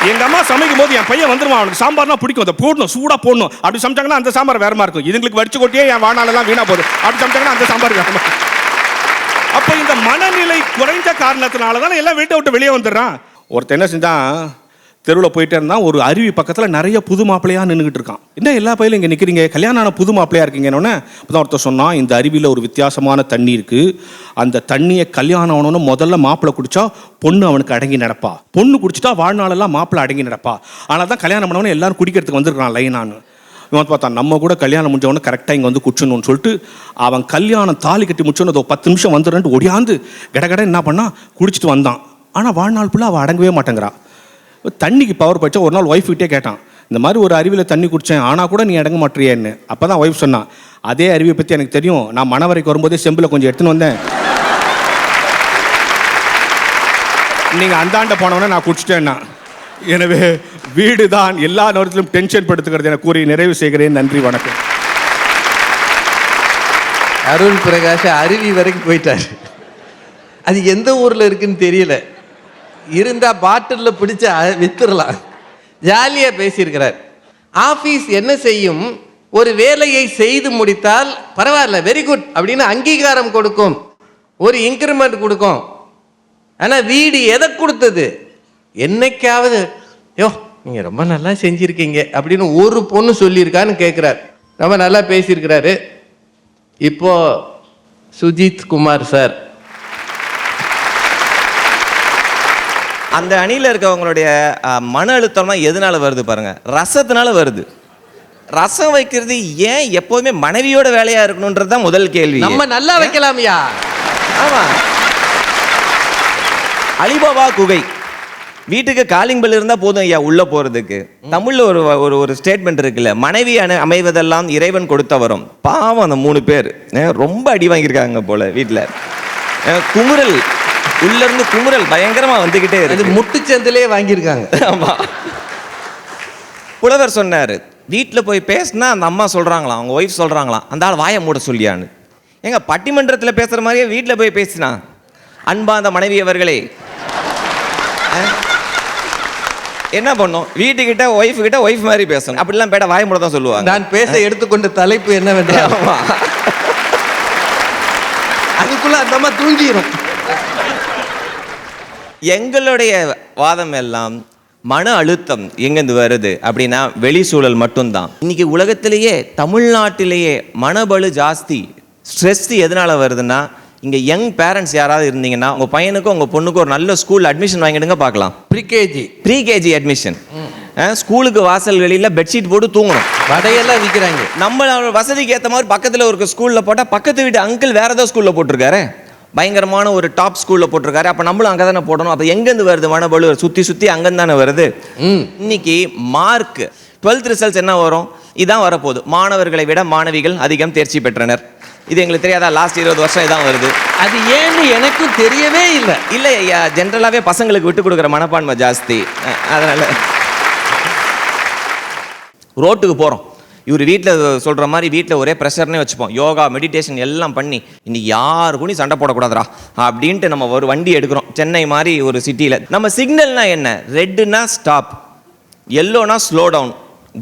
எங்க அம்மா சமைக்கும் போது என் பையன் வந்துருவான், அவனுக்கு சாம்பார்னா பிடிக்கும், அதை போடணும், சூடா போடணும். அப்படி சமைச்சாங்கன்னா அந்த சாம்பார் வேறமா இருக்கும். இதுங்களுக்கு வடிச்சு கொட்டியே என் வானாலெல்லாம் வீணா போகுது. அப்படி சமைச்சாங்கன்னா அந்த சாம்பார் வேறமா. அப்ப இந்த மனநிலை குறைஞ்ச காரணத்தினால தான் எல்லாம் வீட்டை விட்டு வெளியே வந்துடுறான். ஒருத்தர் என்ன செஞ்சான், தெருவில் போயிட்டே இருந்தான், ஒரு அருவி பக்கத்தில் நிறைய புது மாப்பிள்ளையா நின்றுக்கிட்டு இருக்கான். என்ன எல்லா பையிலும் இங்கே நிற்கிறீங்க, கல்யாணம் ஆன புது மாப்பிள்ளையா இருக்கீங்கன்னு அப்பதான் ஒருத்தர் சொன்னான், இந்த அருவியில் ஒரு வித்தியாசமான தண்ணி இருக்கு, அந்த தண்ணியை கல்யாணம் ஆனோன்னு முதல்ல மாப்பிள்ளை குடிச்சா பொண்ணு அவனுக்கு அடங்கி நடப்பா, பொண்ணு குடிச்சிட்டா வாழ்நாளெல்லாம் மாப்பிள்ளை அடங்கி நடப்பா, ஆனால் தான் கல்யாணம் பண்ணவனே எல்லாரும் குடிக்கிறதுக்கு வந்துருக்கான் லைனான்னு. இவன் பார்த்தான், நம்ம கூட கல்யாணம் முடிஞ்சவொன்னு கரெக்டாக இங்கே வந்து குடிச்சணும்னு சொல்லிட்டு அவன் கல்யாணம் தாலி கட்டி முடிச்சோன்னு அதை 10 நிமிஷம் வந்துடுறேன்ட்டு ஒடியாந்து கடகட என்ன பண்ணா குடிச்சிட்டு வந்தான். ஆனால் வாழ்நாள் ஃபுல்லாக அவள் அடங்கவே மாட்டேங்கிறான். தண்ணிக்கு பவர் போச்சா ஒரு நாள் ஒய்ஃப் கிட்டே கேட்டான், இந்த மாதிரி ஒரு அருவியில் தண்ணி குடித்தேன், ஆனால் கூட நீ அடங்க மாட்டேறியன்னு. அப்போ தான் ஒய்ஃப் சொன்னான், அதே அருவியை பற்றி எனக்கு தெரியும், நான் மணவரைக்கு வரும்போதே செம்பில் கொஞ்சம் எடுத்துன்னு வந்தேன், நீங்கள் அந்தாண்ட போனவொன்னே நான் குடிச்சிட்டேன்னா. எனவே வீடு தான் எல்லா நேரத்திலும் டென்ஷன் படுத்துக்கிறது என கூறி நிறைவு செய்கிறேன். நன்றி, வணக்கம். அருள் பிரகாஷ் அருவி வரைக்கும் போயிட்டார். அது எந்த ஊரில் இருக்குன்னு தெரியல, இருந்தா பாட்டிலில் பிடிச்ச வித்துடலாம். ஜாலியாக பேசியிருக்கிறார். ஆஃபீஸ் என்ன செய்யும், ஒரு வேலையை செய்து முடித்தால் பரவாயில்ல, வெரி குட் அப்படின்னு அங்கீகாரம் கொடுக்கும், ஒரு இன்க்ரிமெண்ட் கொடுக்கும். ஆனால் வீடு எதை கொடுத்தது? என்னைக்காவது யோ நீங்கள் ரொம்ப நல்லா செஞ்சுருக்கீங்க அப்படின்னு ஒரு பொண்ணு சொல்லியிருக்கான்னு கேட்குறார். ரொம்ப நல்லா பேசியிருக்கிறாரு. இப்போ சுஜித் குமார் சார், அந்த அணியில் இருக்கவங்களுடைய மன அழுத்தம்லாம் எதனால வருது பாருங்க, ரசத்தினால வருது. ரசம் வைக்கிறது ஏன் எப்போதுமே மனைவியோட வேலையா இருக்கணும்ன்றது தான் முதல் கேள்வி. நம்ம நல்லா வைக்கலாம்யா. ஆமா, அலிபாபா குகை வீட்டுக்கு காலிங் பெல் இருந்தா போதும் ஐயா உள்ள போறதுக்கு. தமிழ்ல ஒரு ஒரு ஸ்டேட்மெண்ட் இருக்குல்ல, மனைவி அமைவதெல்லாம் இறைவன் கொடுத்த வரும். பாவம் அந்த 3 பேர் ரொம்ப அடி வாங்கியிருக்காங்க போல வீட்டுல. குமுறல் உள்ள இருந்து குமுறல் பயங்கரமா வந்துகிட்டே இருக்கு. முட்டுச்சந்திலே வாங்கியிருக்காங்க. ஆமா, புலவர் சொன்னாரு, வீட்டில் போய் பேசினா அந்த அம்மா சொல்றாங்களாம், அவங்க ஒய்ஃப் சொல்றாங்களாம், அந்த ஆள் வாயை மூட சொல்லியான்னு. எங்க பட்டிமன்றத்தில் பேசுற மாதிரியே வீட்டில் போய் பேசினா, அன்பாந்த மனைவி அவர்களே என்ன பண்ணும், வீட்டுக்கிட்ட ஒய்ஃப் கிட்ட ஒய்ஃப் மாதிரி பேசணும், அப்படிலாம் பேட்ட வாயை மூட தான் சொல்லுவாங்க. நான் பேச எடுத்துக்கொண்ட தலைப்பு என்னவென்றால், அதுக்குள்ள அந்த அம்மா தூங்கிடும். எங்களுடைய வாதம் எல்லாம் மன அழுத்தம் எங்கேருந்து வருது அப்படின்னா வெளி சூழல் மட்டும்தான். இன்னைக்கு உலகத்திலேயே தமிழ்நாட்டிலேயே மனபலு ஜாஸ்தி, ஸ்ட்ரெஸ் எதனால வருதுன்னா, இங்கே யங் பேரண்ட்ஸ் யாராவது இருந்தீங்கன்னா உங்கள் பையனுக்கும் உங்கள் பொண்ணுக்கும் ஒரு நல்ல ஸ்கூல் அட்மிஷன் வாங்கிடுங்க பார்க்கலாம். Pre-KG admission. ஸ்கூலுக்கு வாசல் வெளியில் பெட்ஷீட் போட்டு தூங்கணும், வடையெல்லாம் விற்கிறாங்க. நம்ம வசதிக்கு ஏற்ற மாதிரி பக்கத்தில் ஒரு ஸ்கூலில் போட்டால் பக்கத்து வீட்டு அங்கிள் வேறு ஏதோ ஸ்கூலில் போட்டிருக்காரு, பயங்கரமான ஒரு டாப் ஸ்கூலில் போட்டிருக்காரு, அப்போ நம்மளும் அங்கே தானே போடணும். அப்போ எங்கேருந்து வருது மனபலு? சுற்றி அங்கேருந்து தானே வருது. இன்னைக்கு மார்க் 12th ரிசல்ட்ஸ் என்ன வரும், இதான் வரப்போகுது, மாணவர்களை விட மாணவிகள் அதிகம் தேர்ச்சி பெற்றனர். இது எங்களுக்கு தெரியாதா? லாஸ்ட் 20 வருஷம் இதான் வருது. அது ஏன்னு எனக்கும் தெரியவே இல்லை. இல்லை ஐயா, ஜென்ரலாகவே பசங்களுக்கு விட்டு கொடுக்குற மனப்பான்மை ஜாஸ்தி. அதனால் ரோட்டுக்கு போகிறோம், இவர் வீட்டில் சொல்கிற மாதிரி வீட்டில் ஒரே ப்ரெஷர்னே வச்சுப்போம், யோகா மெடிடேஷன் எல்லாம் பண்ணி இன்னைக்கு யாரு கூட சண்டை போடக்கூடாதுரா அப்படின்ட்டு நம்ம ஒரு வண்டி எடுக்கிறோம். சென்னை மாதிரி ஒரு சிட்டியில் நம்ம சிக்னல்னா என்ன, ரெட்டுனா ஸ்டாப், எல்லோனா ஸ்லோ டவுன்,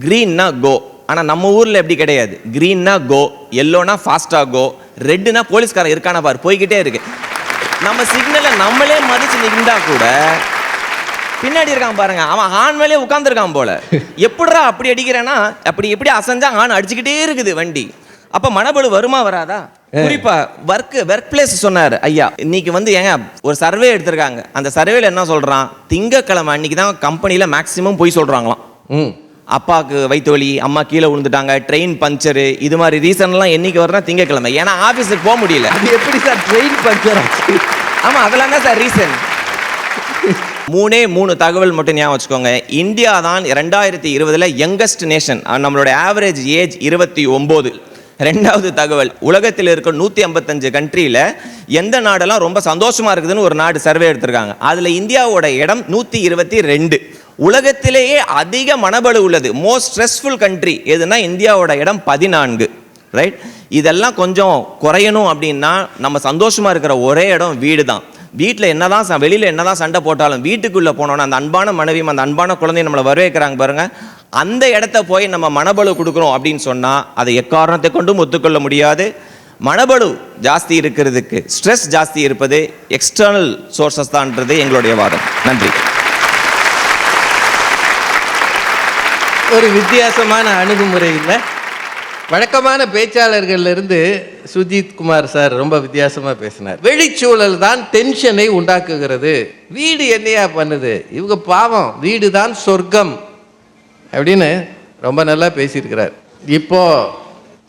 க்ரீன்னா கோ. ஆனால் நம்ம ஊரில் எப்படி கிடையாது, க்ரீன்னா கோ, எல்லோனா ஃபாஸ்ட்டாக கோ, ரெட்டுனா போலீஸ்காரன் இருக்கான பாரு போய்கிட்டே இருக்கு. நம்ம சிக்னலை நம்மளே மதிச்சு நின்றா கூட பின்னாடி இருக்கான் பாருங்க, அவன் ஹார்ன் மேலே உட்காந்துருக்கான் போல. எப்படிடா அப்படி அடிக்கிறேன்னா, அப்படி எப்படி அசைஞ்சா ஹார்ன் அடிச்சுக்கிட்டே இருக்குது வண்டி. அப்ப மனபலு வருமா வராதா? குறிப்பா ஒர்க் பிளேஸ் சொன்னார் ஐயா. இன்னைக்கு ஏங்க ஒரு சர்வே எடுத்திருக்காங்க, அந்த சர்வேல என்ன சொல்றான், திங்கக்கிழமை அன்னைக்கு தான் கம்பெனில மேக்சிமம் போய் சொல்றாங்களாம். அப்பாவுக்கு வயிற்று வலி, அம்மா கீழே விழுந்துட்டாங்க, ட்ரெயின் பஞ்சரு, இது மாதிரி ரீசன்லாம் என்னைக்கு வரனா திங்கக்கிழமை. ஏன்னா ஆஃபீஸுக்கு போக முடியல. அது எப்படி சார் ட்ரெயின் பஞ்சர்? ஆமா, அதெல்லாம் தான் சார் ரீசன். 3 தகவல் மட்டும் ஞாபகம் வச்சுக்கோங்க. இந்தியா தான் 2020 யங்கஸ்ட் நேஷன், நம்மளோட ஆவரேஜ் ஏஜ் 29. 2வது தகவல், உலகத்தில் இருக்க 155 கண்ட்ரியில் எந்த நாடெல்லாம் ரொம்ப சந்தோஷமா இருக்குதுன்னு ஒரு நாடு சர்வே எடுத்திருக்காங்க. அதுல இந்தியாவோட இடம் 122. உலகத்திலேயே அதிக மனபலு உள்ளது, மோஸ்ட் ஸ்ட்ரெஸ்ஃபுல் கண்ட்ரி எதுனா இந்தியாவோட இடம் 14. ரைட்? இதெல்லாம் கொஞ்சம் குறையணும் அப்படின்னா நம்ம சந்தோஷமாக இருக்கிற ஒரே இடம் வீடு தான். வீட்டில் என்னதான் வெளியில் என்னதான் சண்டை போட்டாலும் வீட்டுக்குள்ளே போனோன்னா அந்த அன்பான மனைவியும் அந்த அன்பான குழந்தையும் நம்மளை வரவேற்கிறாங்க பாருங்க, அந்த இடத்த போய் நம்ம மனபலு கொடுக்குறோம் அப்படின்னு சொன்னால் அதை எக்காரணத்தை கொண்டும் ஒத்துக்கொள்ள முடியாது. மனபலு ஜாஸ்தி இருக்கிறதுக்கு ஸ்ட்ரெஸ் ஜாஸ்தி இருப்பது எக்ஸ்டர்னல் சோர்சஸ் தான்ன்றது எங்களுடைய வாதம். நன்றி. ஒரு வித்தியாசமான அணுகுமுறை இல்லை. வழக்கமான பேச்சாளர்கள்ல இருந்து சுஜித் குமார் சார் ரொம்ப வித்தியாசமாக பேசினார். வெளிச்சூழல் தான் டென்ஷனை உண்டாக்குகிறது, வீடு என்னையா பண்ணுது, இவங்க பாவம், வீடு தான் சொர்க்கம் அப்படின்னு ரொம்ப நல்லா பேசியிருக்கிறார். இப்போ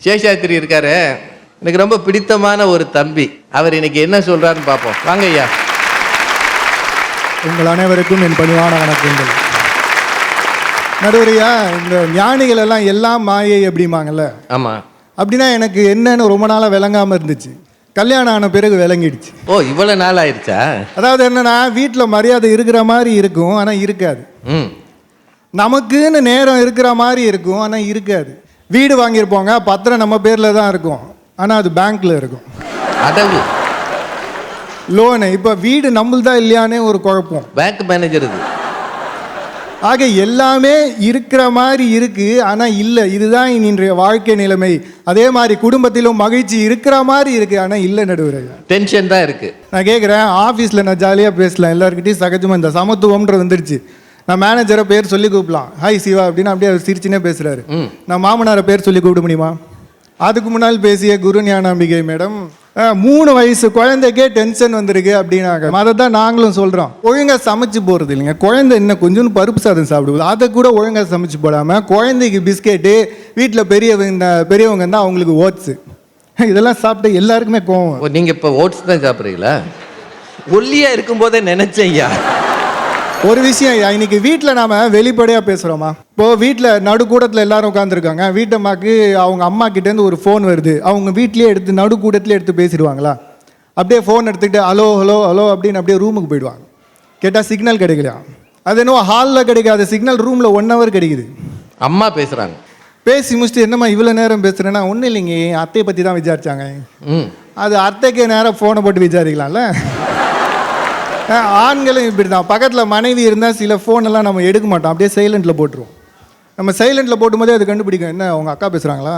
சேஷாத்திரி இருக்காரு, எனக்கு ரொம்ப பிடித்தமான ஒரு தம்பி, அவர் இன்னைக்கு என்ன சொல்றாருன்னு பார்ப்போம். வாங்க ஐயா. உங்கள் அனைவருக்கும் என் பணிவான வணக்கங்கள். நடுவரையா, இந்த ஞானிகள் எல்லாம் மாயை அப்படிம்பாங்கல்ல, ஆமாம், அப்படின்னா எனக்கு என்னன்னு ரொம்ப நாளாக விளங்காமல் இருந்துச்சு. கல்யாணம் ஆன பிறகு விளங்கிடுச்சு. ஓ, இவ்வளோ நாள் ஆயிடுச்சா? அதாவது என்னன்னா, வீட்டில் மரியாதை இருக்கிற மாதிரி இருக்கும், ஆனால் இருக்காது. நமக்குன்னு நேரம் இருக்கிற மாதிரி இருக்கும், ஆனால் இருக்காது. வீடு வாங்கியிருப்போங்க, பத்திரம் நம்ம பேரில் தான் இருக்கும், ஆனால் அது பேங்க்கில் இருக்கும். அடவு லோனு இப்போ வீடு நம்மள்தா இல்லையானே ஒரு குழப்பம். பேங்க் மேனேஜர் இது. ஆக எல்லாமே இருக்கிற மாதிரி இருக்கு, ஆனால் இல்லை. இதுதான் இன்றைய வாழ்க்கை நிலைமை. அதே மாதிரி குடும்பத்திலும் மகிழ்ச்சி இருக்கிற மாதிரி இருக்கு, ஆனால் இல்லை நடுவர். டென்ஷன் தான் இருக்கு. நான் கேட்குறேன், ஆஃபீஸில் நான் ஜாலியாக பேசலாம், எல்லாருக்கிட்டையும் சகஜமாக இந்த சமத்துவம்ன்றது வந்துடுச்சு. நான் மேனேஜரை பேர் சொல்லி கூப்பிடலாம், ஹாய் சிவா அப்படின்னு, அப்படியே அவர் சிரிச்சுனே பேசுகிறாரு. நான் மாமனாரை பேர் சொல்லி கூப்பிட முடியுமா? அதுக்கு முன்னால் பேசிய குரு ஞானாம்பிகை மேடம் 3 வயசு குழந்தைக்கே டென்ஷன் வந்திருக்கு அப்படின்னாங்க. அதை தான் நாங்களும் சொல்கிறோம். ஒழுங்காக சமைச்சு போகிறது இல்லைங்க. குழந்தை இன்னும் கொஞ்சம் பருப்பு சாதம் சாப்பிடுவது, அதை கூட ஒழுங்காக சமைச்சு போடாமல் குழந்தைக்கு பிஸ்கெட்டு, வீட்டில் பெரியவங்க இருந்தால் அவங்களுக்கு ஓட்ஸு, இதெல்லாம் சாப்பிட்டு எல்லாருக்குமே கோவம். நீங்கள் இப்போ ஓட்ஸ் தான் சாப்பிட்றீங்களா? ஒல்லியாக இருக்கும்போதே நினைச்சேன் ஐயா. ஒரு விஷயம் ஐயா, இன்னைக்கு வீட்டில் நாம் வெளிப்படையாக பேசுகிறோமா? இப்போது வீட்டில் நடுக்கூடத்தில் எல்லாரும் உட்காந்துருக்காங்க, வீட்டம்மாக்கு அவங்க அம்மா கிட்டேருந்து ஒரு ஃபோன் வருது, அவங்க வீட்லேயே எடுத்து நடுக்கூடத்துலேயே எடுத்து பேசிடுவாங்களா? அப்படியே ஃபோன் எடுத்துக்கிட்டு ஹலோ ஹலோ ஹலோ அப்படின்னு அப்படியே ரூமுக்கு போயிடுவாங்க. கேட்டால் சிக்னல் கிடைக்கலையா? அது என்னவோ ஹாலில் கிடைக்காத சிக்னல் ரூமில் 1 hour கிடைக்குது. அம்மா பேசுகிறாங்க. பேசி முடிச்சுட்டு என்னம்மா இவ்வளோ நேரம் பேசுகிறேன்னா, ஒன்றும் இல்லைங்க, அத்தையை பற்றி தான் விசாரிச்சாங்க. அது அத்தைக்கே நேரம் ஃபோனை போட்டு விசாரிக்கலாம்ல. ஆண்களும் இப்படி தான். பக்கத்தில் மனைவி இருந்தால் சில ஃபோனெல்லாம் நம்ம எடுக்க மாட்டோம், அப்படியே சைலண்டில் போட்டுருவோம். நம்ம சைலண்டில் போட்டும்போதே அது கண்டுபிடிக்கும், என்ன அவங்க அக்கா பேசுகிறாங்களா?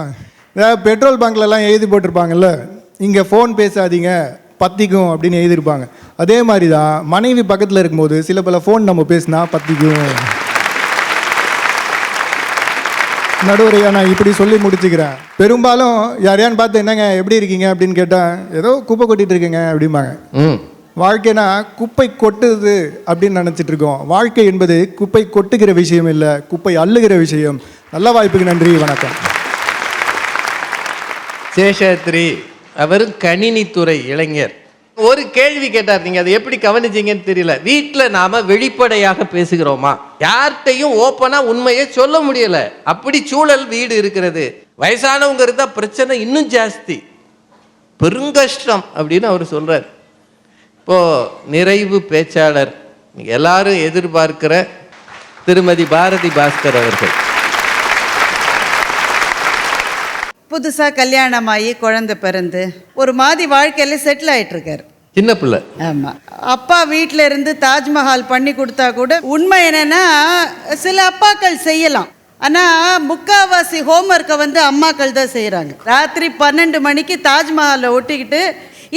பெட்ரோல் பங்க்லலாம் எழுதி போட்டிருப்பாங்கல்ல, இங்கே ஃபோன் பேசாதீங்க பற்றிக்கும் அப்படின்னு எழுதியிருப்பாங்க. அதே மாதிரி தான் மனைவி பக்கத்தில் இருக்கும்போது சில பல ஃபோன் நம்ம பேசினா பற்றிக்கும். நடுவரையா, நான் இப்படி சொல்லி முடிச்சுக்கிறேன். பெரும்பாலும் யாரையான்னு பார்த்து என்னங்க எப்படி இருக்கீங்க அப்படின்னு கேட்டால், ஏதோ குப்பை கொட்டிகிட்டு இருக்கீங்க அப்படிம்பாங்க. வாழ்க்கைனா குப்பை கொட்டுது அப்படின்னு நினச்சிட்டு இருக்கோம். வாழ்க்கை என்பது குப்பை கொட்டுகிற விஷயம் இல்லை, குப்பை அள்ளுகிற விஷயம். நல்ல வாய்ப்புக்கு நன்றி, வணக்கம். சேஷாத்ரி அவரும் கணினித்துறை இளைஞர். ஒரு கேள்வி கேட்டார், நீங்கள் அதை எப்படி கவனிச்சிங்கன்னு தெரியல. வீட்டில் நாம் வெளிப்படையாக பேசுகிறோமா? யார்கிட்டையும் ஓப்பனாக உண்மையை சொல்ல முடியலை, அப்படி சூழல் வீடு இருக்கிறது. வயசானவங்க இருந்தால் பிரச்சனை இன்னும் ஜாஸ்தி, பெருங்கஷ்டம் அப்படின்னு அவர் சொல்கிறார். இப்போது நிறைவு பேச்சாளர் நீங்கள் எல்லாரும் எதிர்பார்க்கிற திருமதி பாரதி பாஸ்கர் அவர்கள். புதுசாக கல்யாணமாகி குழந்தை பிறந்து ஒரு மாதிரி வாழ்க்கையில் செட்டில் ஆகிட்டுருக்காரு, சின்ன பிள்ளை. ஆமாம், அப்பா வீட்டில் இருந்து தாஜ்மஹால் பண்ணி கொடுத்தா கூட உண்மை என்னென்னா சில அப்பாக்கள் செய்யலாம், ஆனால் முக்கால்வாசி ஹோம்ஒர்க்கை அம்மாக்கள் தான் செய்கிறாங்க. ராத்திரி 12 மணிக்கு தாஜ்மஹாலை ஒட்டிக்கிட்டு,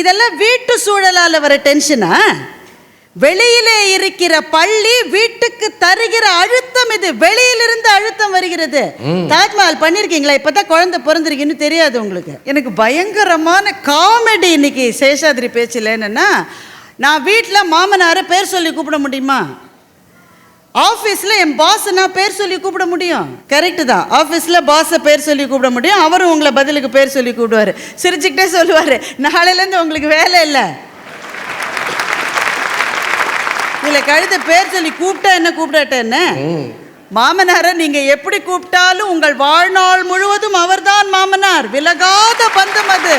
இதெல்லாம் வீட்டு சூழலால் வர டென்ஷனா? வெளியிலே இருக்கிற பள்ளி வீட்டுக்கு தருகிற அழுத்தம் இது. வெளியிலிருந்து அழுத்தம் வருகிறது. தாஜ்மஹால் பண்ணிருக்கீங்களா? இப்பதான் குழந்தை பிறந்திருக்குன்னு தெரியாது உங்களுக்கு. எனக்கு பயங்கரமான காமெடி இன்னைக்கு சேஷாத்ரி பேச்சில் என்னன்னா, நான் வீட்டில் மாமனாரை பேர் சொல்லி கூப்பிட முடியுமா? ஆஃபீஸில் என் பாஸ் நான் பேர் சொல்லி கூப்பிட முடியும். கரெக்டு தான், ஆஃபீஸில் பாஸை பேர் சொல்லி கூப்பிட முடியும். அவரும் உங்களை பதிலுக்கு பேர் சொல்லி கூப்பிடுவார், சிரிச்சுக்கிட்டே சொல்லுவார், நாளையிலேருந்து உங்களுக்கு வேலை இல்லை. இதில் கழுத பேர் சொல்லி கூப்பிட்டா என்ன கூப்பிடாட்ட என்ன? மாமனாரை நீங்கள் எப்படி கூப்பிட்டாலும் உங்கள் வாழ்நாள் முழுவதும் அவர்தான் மாமனார், விலகாத பந்தம் அது.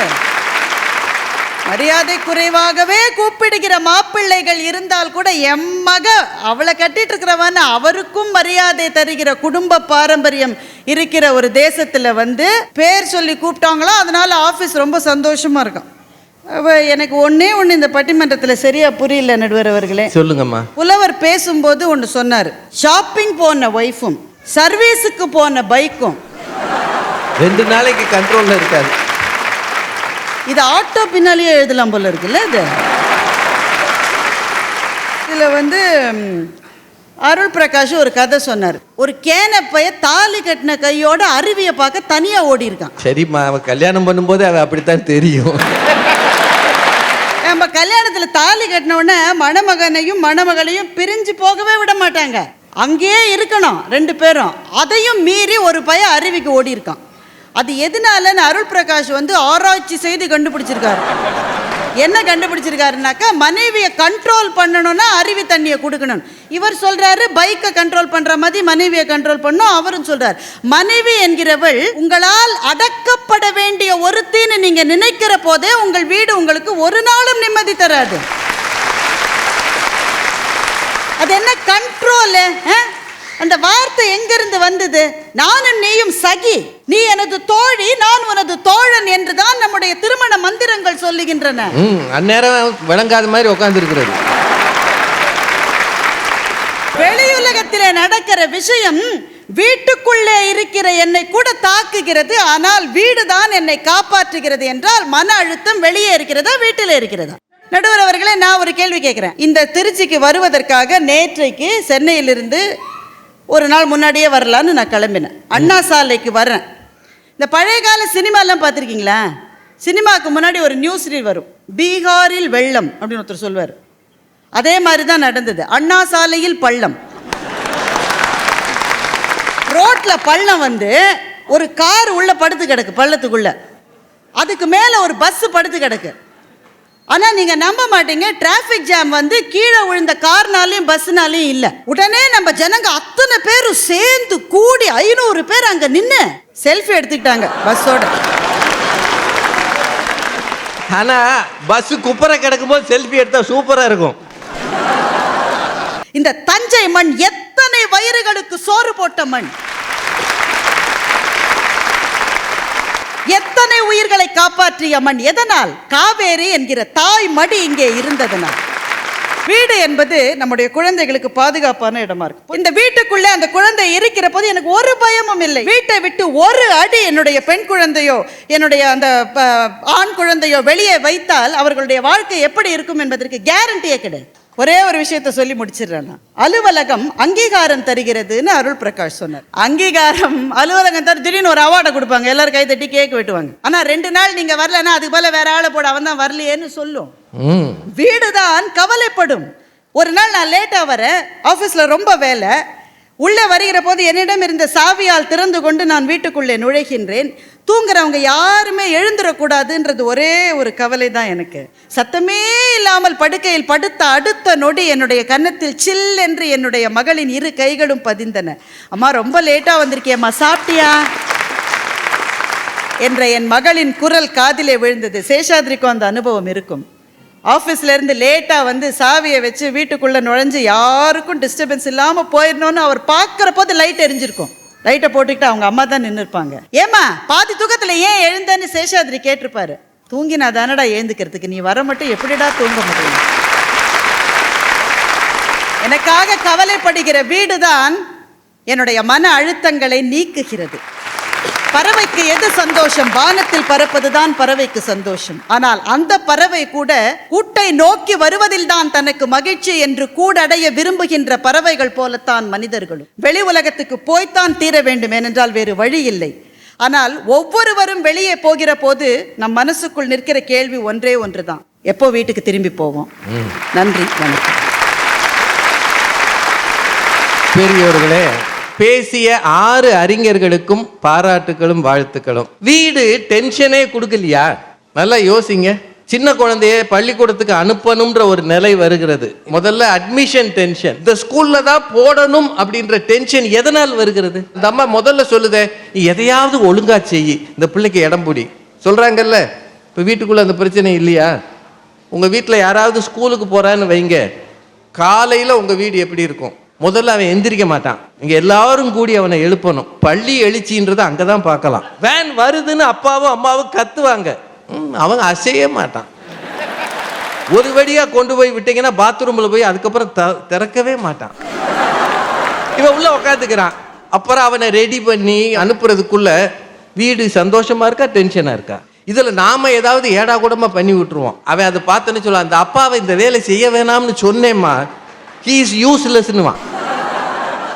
மரியாதை குறைவாகவே கூப்பிடுகிற மாப்பிள்ளைகள் இருந்தால் கூட எம்மக அவளை கட்டிட்டு இருக்கிறவன் அவருக்கும் மரியாதை தருகிற குடும்ப பாரம்பரியம் இருக்கிற ஒரு தேசத்துல வந்து பேர் சொல்லி கூப்பிட்டாங்களோ, அதனால ஆபீஸ் ரொம்ப சந்தோஷமா இருக்கும். எனக்கு ஒண்ணே ஒன்று இந்த பட்டிமன்றத்தில் சரியா புரியல நடுவர் அவர்களே. சொல்லுங்கம்மா. புலவர் பேசும்போது ஒன்று சொன்னார். ஷாப்பிங் போன ஒய்ஃபும் சர்வீஸுக்கு போன பைக்கும் 2 நாளைக்கு கண்ட்ரோல்ல இருக்காது. இது ஆட்டோ பின்னாலேயே எழுதலாம் போல இருக்குல்ல. இது இதில் வந்து அருள் பிரகாஷ் ஒரு கதை சொன்னார். ஒரு கேனப்பைய தாலி கட்டின கையோட அருவியை பார்க்க தனியா ஓடி இருக்கான். சரிம்மா, அவன் கல்யாணம் பண்ணும்போது அவன் அப்படித்தான் தெரியும். நம்ம கல்யாணத்தில் தாலி கட்டின உடனே மணமகனையும் மணமகளையும் பிரிஞ்சு போகவே விட மாட்டாங்க, அங்கேயே இருக்கணும் 2 பேரும். அதையும் மீறி ஒரு பையன் அருவிக்கு ஓடி இருக்கான். அது எதனாலன்னு அருள் பிரகாஷ் வந்து ஆராய்ச்சி செய்து கண்டுபிடிச்சிருக்காரு. என்ன கண்டுபிடிச்சிருக்காருனாக்கா, மனைவியை கண்ட்ரோல் பண்ணணும்னா அருவி தண்ணியை கொடுக்கணும். இவர் சொல்றாரு பைக்கை கண்ட்ரோல் பண்ற மாதிரி மனைவியை கண்ட்ரோல் பண்ணும். அவரும் சொல்றாரு மனைவி என்கிறவள் உங்களால் அடக்கப்பட வேண்டிய ஒருத்தின்னு நீங்க நினைக்கிற போதே உங்கள் வீடு உங்களுக்கு ஒரு நாளும் நிம்மதி தராது. அது என்ன கண்ட்ரோல்? அந்த வார்த்தை எங்கிருந்து வந்தது? நானும் நீயும் சகி, நீ எனது தோழி, நான் உனது தோழன் என்றுதான் நம்முடைய திருமண மந்திரங்கள் சொல்லுகின்றன. அந்நேரம் விளங்காத மாதிரி உட்கார்ந்து இருக்கிறது. வெளியுலகத்திலே நடக்கிற விஷயம் வீட்டுக்குள்ளே இருக்கிற என்னை கூட தாக்குகிறது, ஆனால் வீடுதான் என்னை காப்பாற்றுகிறது என்றால் மன அழுத்தம் வெளியே இருக்கிறதா வீட்டில் இருக்கிறதா? நடுவர் அவர்களே, நான் ஒரு கேள்வி கேட்கிறேன். இந்த திருச்சிக்கு வருவதற்காக நேற்றைக்கு சென்னையிலிருந்து ஒரு நாள் முன்னாடியே வரலான்னு நான் கிளம்பினேன். அண்ணா சாலைக்கு வரேன். இந்த பழைய கால சினிமாலாம் பார்த்துருக்கீங்களா? சினிமாவுக்கு முன்னாடி ஒரு நியூஸ் ரீல் வரும், பீகாரில் வெள்ளம் அப்படின்னு ஒருத்தர் சொல்லுவார். அதே மாதிரி தான் நடந்தது. அண்ணா சாலையில் பள்ளம், ரோட்ல பள்ளம் வந்து ஒரு கார் உள்ள படுத்து கிடக்கு பள்ளத்துக்குள்ள, அதுக்கு மேலே ஒரு பஸ் படுத்து கிடக்கு. ஆனால் நீங்கள் நம்ப மாட்டீங்க, டிராஃபிக் ஜாம் வந்து கீழே விழுந்த கார்னாலையும் பஸ்னாலையும் இல்லை. உடனே நம்ம ஜனங்க அத்தனை பேரும் சேர்ந்து கூடி 500 பேர் அங்கே நின்று செல்ஃபி எடுத்துக்கிட்டாங்க பஸ்ஸோட. ஆனால் பஸ் குப்பரை கிடக்கும்போது செல்ஃபி எடுத்தால் சூப்பராக இருக்கும். இந்த தஞ்சை மண் எத்தனை வயிறுகளுக்கு சோறு போட்ட மண், எத்தனை உயிர்களை காப்பாற்றிய மண். எதனால்? காவேரி என்கிற தாய் மடி இங்கே இருந்ததனால். வீடு என்பது நம்முடைய குழந்தைகளுக்கு பாதுகாப்பான இடமா இருக்கு. இந்த வீட்டுக்குள்ளே அந்த குழந்தை இருக்கிற போது எனக்கு ஒரு பயமும் இல்லை. வீட்டை விட்டு ஒரு அடி என்னுடைய பெண் குழந்தையோ என்னுடைய அந்த ஆண் குழந்தையோ வெளியே வைத்தால் அவர்களுடைய வாழ்க்கை எப்படி இருக்கும் என்பதற்கு கேரண்டியே கிடையாது. ஒரே ஒரு விஷயத்தை சொல்லி முடிச்சிடுறேன். அலுவலகம் அங்கீகாரம் தருகிறதுன்னு அருள் பிரகாஷ் சொன்னார். அங்கீகாரம் அலுவலகம் தர திடீர்னு ஒரு அவார்டை கொடுப்பாங்க, எல்லாரும் கை தட்டி கேக் வெட்டுவாங்க. ஆனா 2 நாள் நீங்க வரலன்னா அதுக்கு போல வேற ஆளை போட அவன் தான் வரலையேன்னு சொல்லும். வீடுதான் கவலைப்படும். ஒரு நாள் நான் லேட்டா வரேன், ஆபீஸ்ல ரொம்ப வேலை. உள்ளே வருகிற போது என்னிடம் இருந்த சாவியால் திறந்து கொண்டு நான் வீட்டுக்குள்ளே நுழைகின்றேன். தூங்குறவங்க யாருமே எழுந்துடக்கூடாதுன்றது ஒரே ஒரு கவலை தான் எனக்கு. சத்தமே இல்லாமல் படுக்கையில் படுத்த அடுத்த நொடி என்னுடைய கன்னத்தில் சில் என்று என்னுடைய மகளின் 2 கைகளும் பதிந்தன. அம்மா ரொம்ப லேட்டாக வந்திருக்கியம்மா, சாப்பிட்டியா என்ற என் மகளின் குரல் காதிலே விழுந்தது. சேஷாத்ரிக்கும் அந்த அனுபவம் இருக்கும். ஆஃபீஸ்லேருந்து லேட்டாக வந்து சாவியை வச்சு வீட்டுக்குள்ளே நுழைஞ்சு யாருக்கும் டிஸ்டர்பன்ஸ் இல்லாமல் போயிடணும்னு அவர் பார்க்குற போது லைட் எரிஞ்சிருக்கும். லைட்டை போட்டுக்கிட்டு அவங்க அம்மா தான் நின்று இருப்பாங்க. ஏமா பாதி தூக்கத்தில் ஏன் எழுந்தேன்னு சேஷாத்ரி கேட்டிருப்பாரு. தூங்கினா தானடா எழுந்துக்கிறதுக்கு, நீ வர மட்டும் எப்படிடா தூங்க முடியும்? எனக்காக கவலைப்படுகிற வீடுதான் என்னுடைய மன அழுத்தங்களை நீக்குகிறது. பறவைக்கு எது சந்தோஷம்? வானத்தில் பறப்பதுதான் பறவைக்கு சந்தோஷம். ஆனால் அந்த பறவை கூட கூட்டை நோக்கி வருவதில் தான் தனக்கு மகிழ்ச்சி என்று கூடடைய விரும்புகின்ற பறவைகள் போலத்தான் மனிதர்களும். வெளி உலகத்துக்கு போய்த்தான் தீர வேண்டும், ஏனென்றால் வேறு வழி இல்லை. ஆனால் ஒவ்வொருவரும் வெளியே போகிற போது நம் மனசுக்குள் நிற்கிற கேள்வி ஒன்றே ஒன்றுதான், எப்போ வீட்டுக்கு திரும்பி போவோம்? நன்றி, வணக்கம். பெரியவர்களே, பேசிய 6 அறிஞர்களுக்கும் பாராட்டுகளும் வாழ்த்துக்களும். வீடு டென்ஷனே கொடுக்கலையா? நல்லா யோசிங்க. சின்ன குழந்தைய பள்ளிக்கூடத்துக்கு அனுப்பணும்ன்ற ஒரு நிலை வருகிறது. முதல்ல அட்மிஷன் டென்ஷன், இந்த ஸ்கூல்ல தான் போடணும் அப்படின்ற டென்ஷன் எதனால் வருகிறது? இந்த அம்மா முதல்ல சொல்லுதே, நீ எதையாவது ஒழுங்கா செய்யி, இந்த பிள்ளைக்கு இடம் பிடி சொல்றாங்கல்ல. இப்போ வீட்டுக்குள்ள அந்த பிரச்சனை இல்லையா? உங்கள் வீட்டில் யாராவது ஸ்கூலுக்கு போகிறான்னு வைங்க, காலையில் உங்கள் வீடு எப்படி இருக்கும்? முதல்ல அவன் எந்திரிக்க மாட்டான், இங்கே எல்லாரும் கூடி அவனை எழுப்பணும். பள்ளி எழுச்சின்றதை அங்கே தான் பார்க்கலாம். வேன் வருதுன்னு அப்பாவும் அம்மாவும் கத்துவாங்க, அவங்க அசைய மாட்டான். ஒரு வழியாக கொண்டு போய் விட்டீங்கன்னா பாத்ரூமில் போய் அதுக்கப்புறம் திறக்கவே மாட்டான். இவன் உள்ள உட்காந்துக்கிறான். அப்புறம் அவனை ரெடி பண்ணி அனுப்புறதுக்குள்ள வீடு சந்தோஷமா இருக்கா டென்ஷனாக இருக்கா? இதில் நாம ஏதாவது ஏடா கூடமா பண்ணி விட்டுருவோம். அவன் அதை பார்த்தோன்னு சொல்ல, அந்த அப்பாவை இந்த வேலை செய்ய வேணாம்னு சொன்னேம்மா, ஹீ இஸ் யூஸ்லெஸ்னுவான்.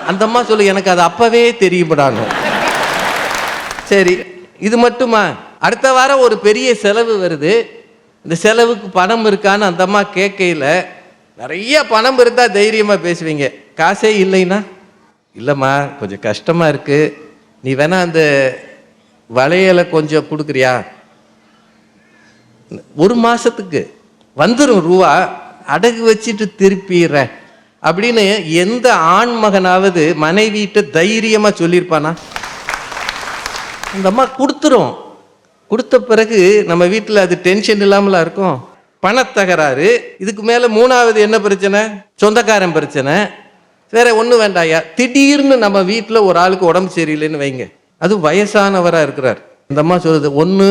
அந்த அம்மா சொல்லு, எனக்கு அது அப்பவே தெரியும்டான்னு. சரி, இது மட்டுமா? அடுத்த வாரம் ஒரு பெரிய செலவு வருது. இந்த செலவுக்கு பணம் இருக்கான்னு அந்த அம்மா கேட்கையில், நிறைய பணம் இருந்தால் தைரியமாக பேசுவீங்க. காசே இல்லைன்னா, இல்லைம்மா கொஞ்சம் கஷ்டமாக இருக்குது, நீ வேணா அந்த வளையலை கொஞ்சம் கொடுக்குறியா? ஒரு மாதத்துக்கு வந்துடும் ரூபா, அடகு வச்சுட்டு திருப்பிடுறேன் அப்படின்னு எந்த ஆண் மகனாவது மனைவிட்ட தைரியமாக சொல்லியிருப்பானா? அந்த அம்மா கொடுத்துரும். கொடுத்த பிறகு நம்ம வீட்டில் அது டென்ஷன் இல்லாமலாம் இருக்கும். பணத்தகராறு, இதுக்கு மேலே மூணாவது என்ன பிரச்சனை? சொந்தக்காரன் பிரச்சனை. வேற ஒன்றும் வேண்டாயா, திடீர்னு நம்ம வீட்டில் ஒரு ஆளுக்கு உடம்பு சரியில்லைன்னு வைங்க, அது வயசானவராக இருக்கிறார். இந்த அம்மா சொல்லுது, ஒன்று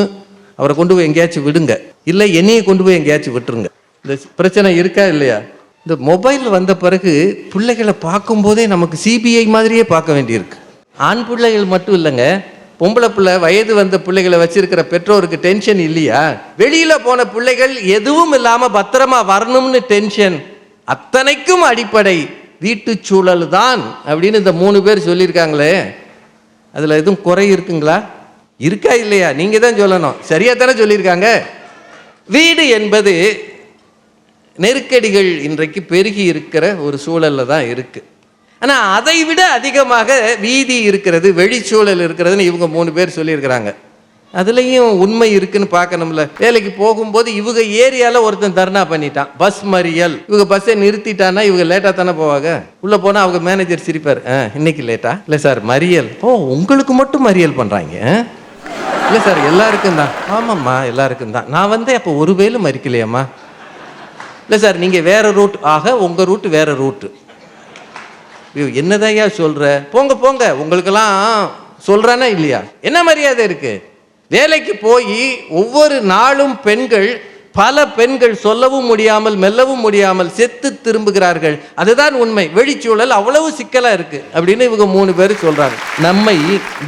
அவரை கொண்டு போய் எங்கேயாச்சும் விடுங்க, இல்லை என்னையை கொண்டு போய் எங்கேயாச்சும் விட்டுருங்க. இந்த பிரச்சனை இருக்கா இல்லையா? இந்த மொபைல் வந்த பிறகு பிள்ளைகளை பார்க்கும்போதே நமக்கு சிபிஐ மாதிரியே பார்க்க வேண்டியிருக்கு. ஆண் பிள்ளைகள் மட்டும் இல்லைங்க, பொம்பளை பிள்ளை, வயது வந்த பிள்ளைகளை வச்சிருக்கிற பெற்றோருக்கு டென்ஷன் இல்லையா? வெளியில போன பிள்ளைகள் எதுவும் இல்லாமல் பத்திரமா வரணும்னு டென்ஷன். அத்தனைக்கும் அடிப்படை வீட்டு சூழல் தான் அப்படின்னு இந்த 3 பேர் சொல்லியிருக்காங்களே, அதில் எதுவும் குறை இருக்குங்களா? இருக்கா இல்லையா? நீங்கள் தான் சொல்லணும். சரியாக தானே சொல்லியிருக்காங்க. வீடு என்பது நெருக்கடிகள் இன்றைக்கு பெருகி இருக்கிற ஒரு சூழலில் தான் இருக்குது. ஆனால் அதை விட அதிகமாக வீதி இருக்கிறது, வெளிச்சூழல் இருக்கிறதுன்னு இவங்க 3 பேர் சொல்லியிருக்கிறாங்க. அதுலேயும் உண்மை இருக்குன்னு பார்க்கணும்ல. வேலைக்கு போகும்போது இவங்க ஏரியாவில் ஒருத்தன் தர்ணா பண்ணிட்டான், பஸ் மறியல். இவங்க பஸ்ஸை நிறுத்திட்டான்னா இவங்க லேட்டாக தானே போவாங்க. உள்ளே போனால் அவங்க மேனேஜர் சிரிப்பார், இன்னைக்கு லேட்டா? இல்லை சார் மறியல். ஓ, உங்களுக்கு மட்டும் மறியல் பண்ணுறாங்க? இல்லை சார் எல்லாருக்கும் தான். ஆமாம்மா எல்லாருக்கும் தான். நான் வந்து அப்போ ஒரு வேளை மறிக்கலையாம்மா? இல்லை சார் நீங்கள் வேறு ரூட். ஆக உங்கள் ரூட்டு வேறு ரூட்டு. என்னதையா சொல்கிற? போங்க போங்க, உங்களுக்கெல்லாம் சொல்கிறானா இல்லையா? என்ன மரியாதை இருக்குது? வேலைக்கு போய் ஒவ்வொரு நாளும் பல பெண்கள் சொல்லவும் முடியாமல் மெல்லவும் முடியாமல் செத்து திரும்புகிறார்கள். அதுதான் உண்மை. வெளிச்சூழல் அவ்வளவு சிக்கலாக இருக்குது அப்படின்னு இவங்க 3 பேர் சொல்கிறாங்க. நம்மை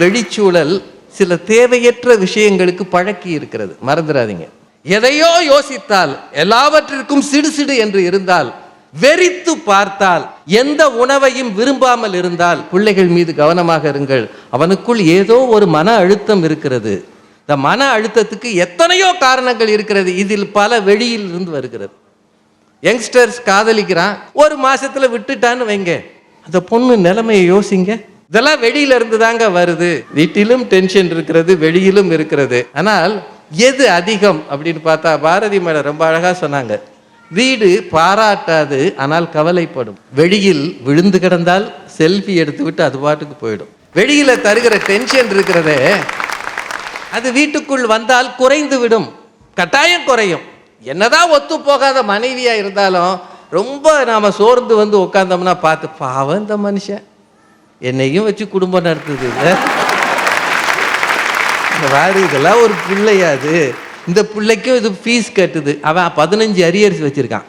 வெளிச்சூழல் சில தேவையற்ற விஷயங்களுக்கு பழக்கி இருக்கிறது, மறந்துடாதீங்க. எதையோ யோசித்தால், எல்லாவற்றிற்கும் சிடு என்று இருந்தால், வெறித்து பார்த்தால், எந்த உணவையும் விரும்பாமல் இருந்தால், பிள்ளைகள் மீது கவனமாக இருங்கள். அவனுக்குள் ஏதோ ஒரு மன அழுத்தம் இருக்கிறது. இந்த மன அழுத்தத்துக்கு எத்தனையோ காரணங்கள் இருக்கிறது. இதில் பல வெளியில் இருந்து வருகிறது. யங்ஸ்டர்ஸ் காதலிக்கிறான், ஒரு மாசத்துல விட்டுட்டான்னு வைங்க, அந்த பொண்ணு நிலைமையை யோசிங்க. இதெல்லாம் வெளியில இருந்து தாங்க வருது. வீட்டிலும் டென்ஷன் இருக்கிறது, வெளியிலும் இருக்கிறது. ஆனால் எது அதிகம் அப்படின்னு பார்த்தா, பாரதி மேடம் ரொம்ப அழகா சொன்னாங்க, வீடு பாராட்டாது ஆனால் கவலைப்படும். வெளியில் விழுந்து கிடந்தால் செல்ஃபி எடுத்து விட்டு அது பாட்டுக்கு போயிடும். வெளியில தருகிற டென்ஷன் இருக்கிறதே, அது வீட்டுக்குள் வந்தால் குறைந்து விடும், கட்டாயம் குறையும். என்னதான் ஒத்து போகாத மனைவியா இருந்தாலும் ரொம்ப நாம சோர்ந்து வந்து உட்கார்ந்தோம்னா பார்த்து, பாவம் இந்த மனுஷன் என்னையும் வச்சு குடும்பம் நடத்துது, வேறு இதெல்லாம் ஒரு பிள்ளையாது, இந்த பிள்ளைக்கும் இது ஃபீஸ் கட்டுது, அவன் 15 அரியர்ஸ் வச்சிருக்கான்,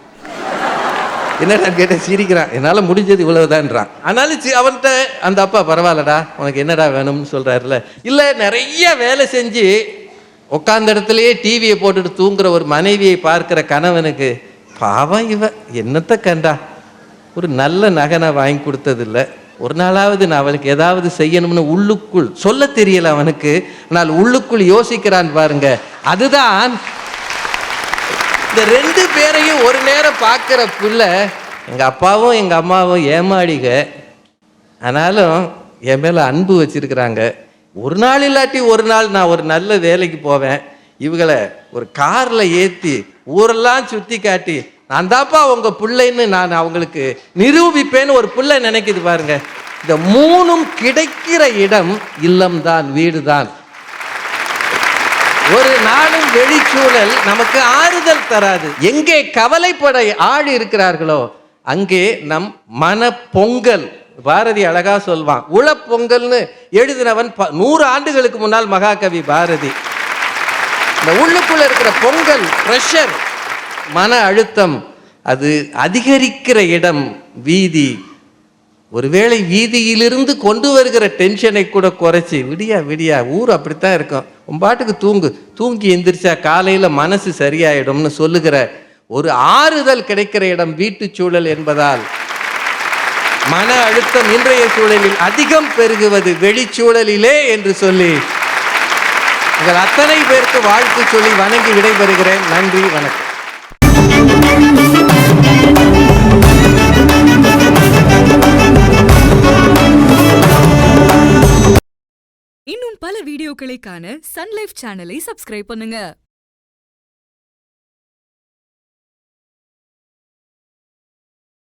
என்னடா கேட்ட சிரிக்கிறான், என்னால் முடிஞ்சது இவ்வளவுதான்றான். ஆனாலும் அவன்கிட்ட அந்த அப்பா, பரவாயில்லடா உனக்கு என்னடா வேணும்னு சொல்கிறாருல. இல்லை, நிறைய வேலை செஞ்சு உட்காந்த இடத்துலையே டிவியை போட்டுட்டு தூங்குற ஒரு மனைவியை பார்க்குற கணவனுக்கு, பாவம் இவ என்னத்தை கண்டா, ஒரு நல்ல நகனை வாங்கி கொடுத்ததில்லை, ஒரு நாளாவது நான் அவனுக்கு ஏதாவது செய்யணும்னு உள்ளுக்குள் சொல்ல தெரியல அவனுக்கு, ஆனால் உள்ளுக்குள் யோசிக்கிறான் பாருங்க. அதுதான் இந்த 2 பேரையும் ஒரு நேரம் பார்க்குற பிள்ளை. எங்கள் அப்பாவும் எங்கள் அம்மாவும் ஏமாடிக, ஆனாலும் என் மேலே அன்பு வச்சிருக்கிறாங்க. ஒரு நாள் இல்லாட்டி ஒரு நாள் நான் ஒரு நல்ல வேலைக்கு போவேன், இவங்களை ஒரு காரில் ஏற்றி ஊரெல்லாம் சுற்றி காட்டி, நான் தான்ப்பா உங்கள் பிள்ளைன்னு நான் அவங்களுக்கு நிரூபிப்பேன்னு ஒரு பிள்ளை நினைக்குது பாருங்க. இந்த 3ம் கிடைக்கிற இடம் இல்லம்தான், வீடு தான். ஒரு நாளும் வெளிச்சூழல் நமக்கு ஆறுதல் தராது. எங்கே கவலைப்பட ஆள் இருக்கிறார்களோ அங்கே நம் மன பொங்கல். பாரதி அழகா சொல்வான், உள பொங்கல்னு எழுதினவன் 100 ஆண்டுகளுக்கு முன்னால் மகாகவி பாரதி. இந்த உள்ளுக்குள்ள இருக்கிற பொங்கல், பிரஷர், மன அழுத்தம், அது அதிகரிக்கிற இடம் வீதி. ஒருவேளை வீதியிலிருந்து கொண்டு வருகிற டென்ஷனை கூட குறைச்சி, விடியா ஊர் அப்படித்தான் இருக்கும், உன் பாட்டுக்கு தூங்கி எந்திரிச்சா காலையில மனசு சரியாயிடும்னு சொல்லுகிற ஒரு ஆறுதல் கிடைக்கிற இடம் வீட்டு சூழல் என்பதால் மன அழுத்தம் இன்றைய சூழலில் அதிகம் பெருகுவது வெளிச்சூழலிலே என்று சொல்லி உங்கள் அத்தனை பேருக்கு வாழ்த்து சொல்லி வணங்கி விடைபெறுகிறேன். நன்றி, வணக்கம். இன்னும் பல வீடியோக்களை காண சன் லைஃப் சேனலை சப்ஸ்கிரைப் பண்ணுங்க.